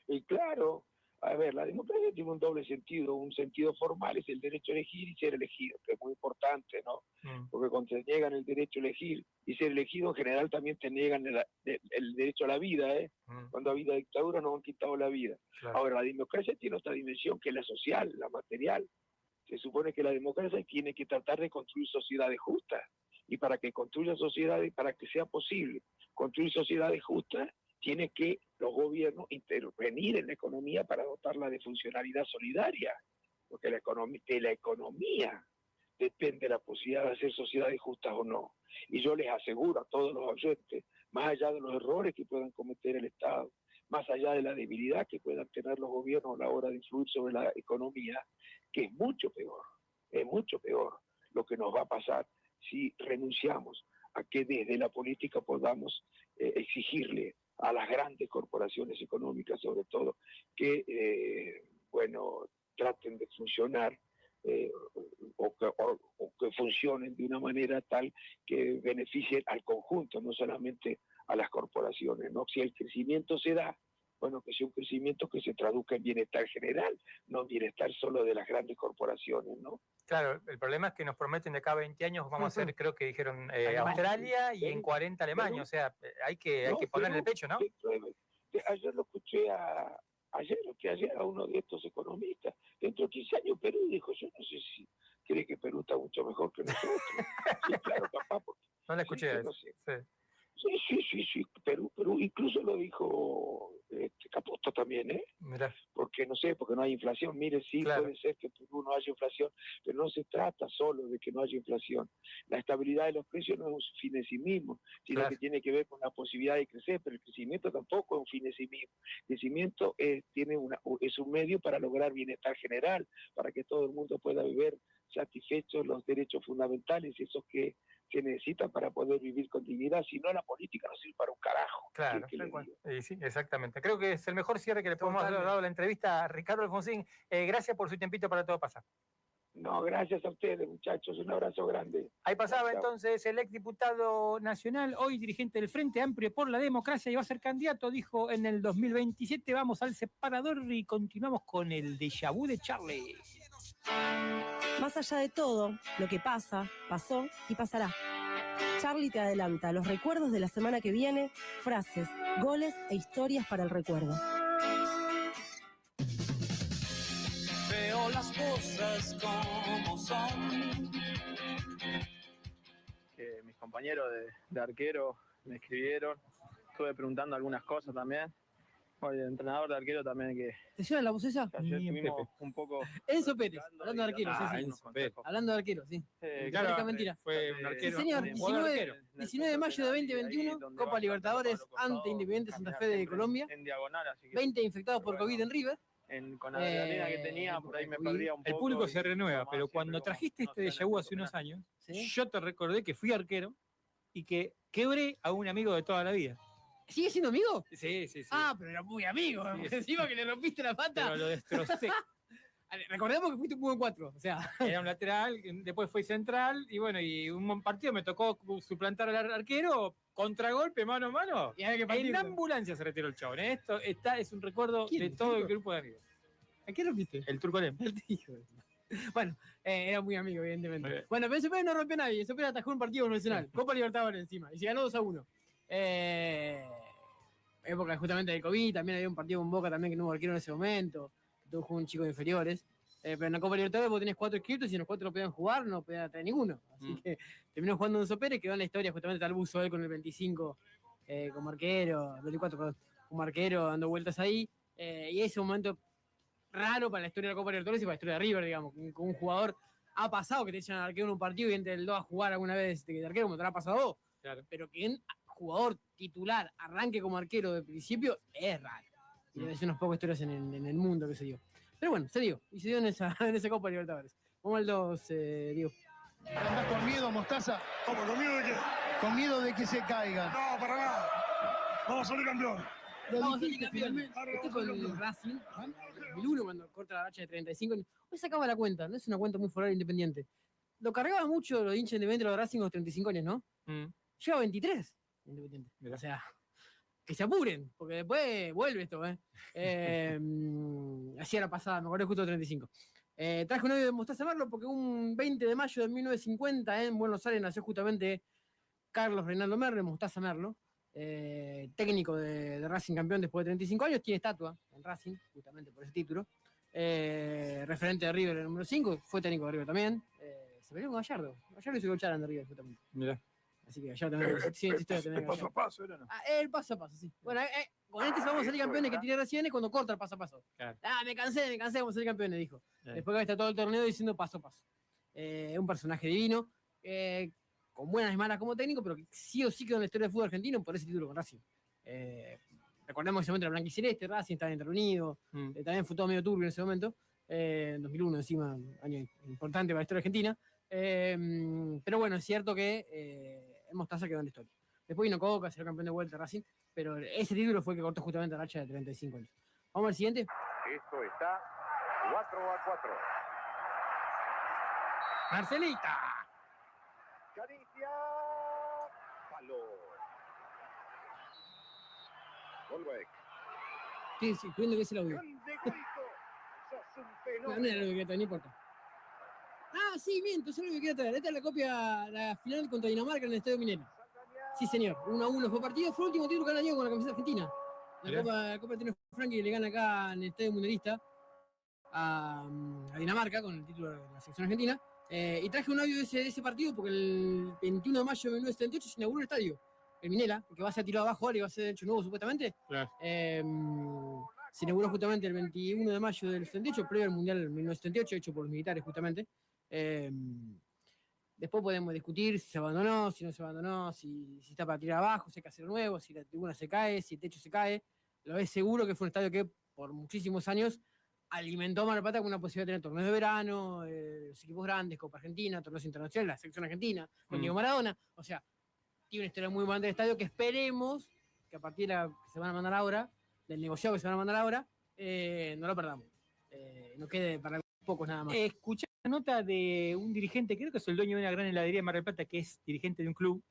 Y claro, a ver, la democracia tiene un doble sentido. Un sentido formal es el derecho a elegir y ser elegido, que es muy importante, ¿no? Porque cuando te niegan el derecho a elegir y ser elegido, en general también te niegan el derecho a la vida, ¿eh? Cuando ha habido dictadura nos han quitado la vida. Claro. Ahora, la democracia tiene otra dimensión, que es la social, la material. Se supone que la democracia tiene que tratar de construir sociedades justas. Y para que construya sociedades, para que sea posible construir sociedades justas, tiene que los gobiernos intervenir en la economía para dotarla de funcionalidad solidaria. Porque de la economía depende la posibilidad de hacer sociedades justas o no. Y yo les aseguro a todos los oyentes, más allá de los errores que puedan cometer el Estado, más allá de la debilidad que puedan tener los gobiernos a la hora de influir sobre la economía, que es mucho peor lo que nos va a pasar si renunciamos a que desde la política podamos exigirle a las grandes corporaciones económicas, sobre todo, que traten de funcionar o que funcionen de una manera tal que beneficien al conjunto, no solamente a las corporaciones, ¿no? Si el crecimiento se da bueno, que sea un crecimiento que se traduzca en bienestar general, no en bienestar solo de las grandes corporaciones, ¿no? Claro, el problema es que nos prometen de acá a 20 años vamos a ser, creo que dijeron Australia y en 40 Alemania, o sea, hay que poner en el pecho, ¿no? Ayer lo escuché a uno de estos economistas, dentro de 15 años Perú dijo, yo no sé si cree que Perú está mucho mejor que nosotros. Sí, claro, capaz. No la escuché. Sí, no sé. Sí, Perú, incluso lo dijo Caputo también, ¿eh? Mirá. Porque no sé, porque no hay inflación. Mire, sí, claro, puede ser que en Perú no haya inflación, pero no se trata solo de que no haya inflación. La estabilidad de los precios no es un fin en sí mismo, sino que tiene que ver con la posibilidad de crecer, pero el crecimiento tampoco es un fin en sí mismo. El crecimiento es un medio para lograr bienestar general, para que todo el mundo pueda vivir satisfechos los derechos fundamentales, esos que necesitan para poder vivir con dignidad, si no la política no sirve para un carajo. Claro, sí, exactamente. Creo que es el mejor cierre que le podemos haber dado a la entrevista a Ricardo Alfonsín. Gracias por su tiempito para Todo Pasa. No, gracias a ustedes, muchachos. Un abrazo grande. Ahí pasaba entonces el exdiputado nacional, hoy dirigente del Frente Amplio por la Democracia, y va a ser candidato, dijo, en el 2027. Vamos al separador y continuamos con el déjà vu de Charlie. Más allá de todo, lo que pasa, pasó y pasará. Charlie te adelanta los recuerdos de la semana que viene, frases, goles e historias para el recuerdo. Veo las cosas como son. Mis compañeros de arquero me escribieron, estuve preguntando algunas cosas también. Bueno, el entrenador de arquero también que... ¿Te suena la voz esa? Ayer estuvimos un poco... Enzo Pérez, hablando de arquero, hablando de arquero, sí. Claro, mentira. Fue un arquero. Sí, señor, 19 de mayo de 2021, Copa Libertadores ante Independiente Santa Fe de Colombia. En diagonal, así que... 20 infectados por COVID en River. Con la adrenalina que tenía, por ahí me perdía un poco. El público se renueva, pero cuando trajiste este déjà vu hace unos años, yo te recordé que fui arquero y que quebré a un amigo de toda la vida. ¿Sigue siendo amigo? Sí. Ah, pero era muy amigo. Sí. Encima que le rompiste la pata. Pero lo destrocé. Recordemos que fuiste un buen 4. O sea. Era un lateral, después fue central, y bueno, y un partido me tocó suplantar al arquero, contragolpe, mano a mano. Y había que en ambulancia se retiró el chabón. Esto es un recuerdo de todo el grupo de amigos. ¿A qué rompiste? El Turco Lem. Bueno, era muy amigo, evidentemente. Bueno, pero Sopera no rompió a nadie. Sopera atajó un partido profesional. Copa Libertadores encima. Y se ganó 2-1. Época justamente del COVID, también había un partido con Boca también que no hubo arquero en ese momento, tuvo un chico de inferiores, pero en la Copa Libertadores vos tenés 4 inscritos y los 4 no podían jugar, no podían traer ninguno, así que terminó jugando Enzo Pérez, quedó en la historia justamente tal buzo él con el 25 como arquero, 24 perdón, como arquero dando vueltas ahí, y ese momento raro para la historia de la Copa Libertadores y para la historia de River, digamos, con un jugador ha pasado que te echan al arquero en un partido y entre el 2 a jugar alguna vez de arquero como te lo ha pasado a vos, pero que en jugador titular arranque como arquero de principio es raro. Y hay unas pocas historias en el mundo que se dio. Pero bueno, se dio. Y se dio en esa Copa Libertadores. Vamos al 2, Diego. ¿Andás con miedo, Mostaza? ¿Cómo? ¿Con miedo de qué? Con miedo de que se caiga. No, para nada. Vamos a salir campeón. Vamos a salir campeón. Estoy con el Racing, en 2001, cuando corta la racha de 35. Hoy sacaba la cuenta, no es una cuenta muy fuerte independiente. Lo cargaba mucho los hinchas independientes de los Racing con los 35 años, ¿no? Lleva 23. Independiente. O sea, que se apuren, porque después vuelve esto, así era pasada, me acuerdo justo de 35. Traje un audio de Mostaza Merlo porque un 20 de mayo de 1950 en Buenos Aires nació justamente Carlos Reinaldo Merlo, Mostaza Merlo, técnico de Racing campeón después de 35 años, tiene estatua en Racing, justamente por ese título. Referente de River, el número 5, fue técnico de River también. Se peleó con Gallardo. Gallardo hizo que echaran de River, justamente. Mirá. Así que ya también. El paso a paso, ¿era no? El paso a paso, sí. Bueno, con este vamos a salir campeones que tiré recién cuando corta el paso a paso. Claro. Me cansé, vamos a salir campeones, dijo. Después que está todo el torneo diciendo paso a paso. Un personaje divino, con buenas y malas como técnico, pero que sí o sí quedó en la historia del fútbol argentino por ese título con Racing. Recordemos que en ese momento era blanquiceleste, Racing estaba intervenido, también fue todo medio turbio en ese momento. En 2001, encima, año importante para la historia argentina. Pero bueno, es cierto que Mostaza quedó en la historia. Después vino Coca, será campeón de vuelta Racing, pero ese título fue el que cortó justamente la racha de 35 años. Vamos al siguiente. Esto está 4-4. Marcelita. Caricia. Palo. Volbeck. Estoy descubriendo que es el audio. No era lo que quería traer, no importa. Ah, sí, miento, eso es lo que quería traer. Esta es la copia, la final contra Dinamarca en el Estadio Minero. Sí, señor. 1-1 fue partido. Fue el último título que ganó con la camiseta argentina. La Copa Tino Frankie le gana acá en el Estadio Mundialista a Dinamarca con el título de la selección argentina. Y traje un audio de ese partido porque el 21 de mayo de 1978 se inauguró el estadio, el Minela, que va a ser tirado abajo ahora y va a ser hecho nuevo supuestamente. Claro. Se inauguró justamente el 21 de mayo del 78, previo al Mundial 1978, hecho por los militares justamente. Después podemos discutir si se abandonó, si no se abandonó, si está para tirar abajo, si hay que hacer nuevo, si la tribuna se cae, si el techo se cae. Lo es seguro que fue un estadio que por muchísimos años alimentó a Mar del Plata con una posibilidad de tener torneos de verano, los equipos grandes, Copa Argentina, torneos internacionales, la selección argentina, con Diego Maradona. O sea, tiene una historia muy buena del estadio que esperemos que a partir de la que se van a mandar ahora, del negociado que se van a mandar ahora, no lo perdamos. No quede para pocos nada más. Escuché una nota de un dirigente, creo que es el dueño de una gran heladería de Mar del Plata, que es dirigente de un club,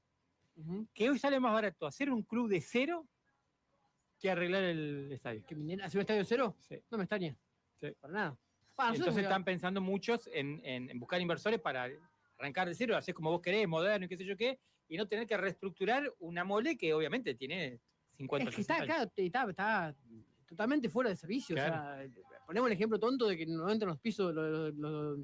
que hoy sale más barato hacer un club de cero que arreglar el estadio. ¿Hacer un estadio cero? Sí. No me extraña. Sí. Para nada. Entonces están pensando muchos en buscar inversores para arrancar de cero, hacer como vos querés, moderno y qué sé yo qué, y no tener que reestructurar una mole que obviamente tiene 50 es que está totalmente fuera de servicio. Claro. O sea, ponemos el ejemplo tonto de que no entran los pisos, los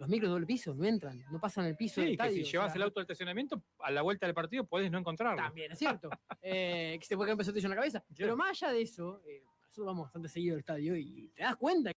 micros de doble piso, no entran, no pasan el piso del Sí, estadio. que si llevas el auto al estacionamiento, a la vuelta del partido podés no encontrarlo. También es cierto. Que se te puede empezar a en la cabeza. Pero más allá de eso, nosotros vamos bastante seguido al estadio y te das cuenta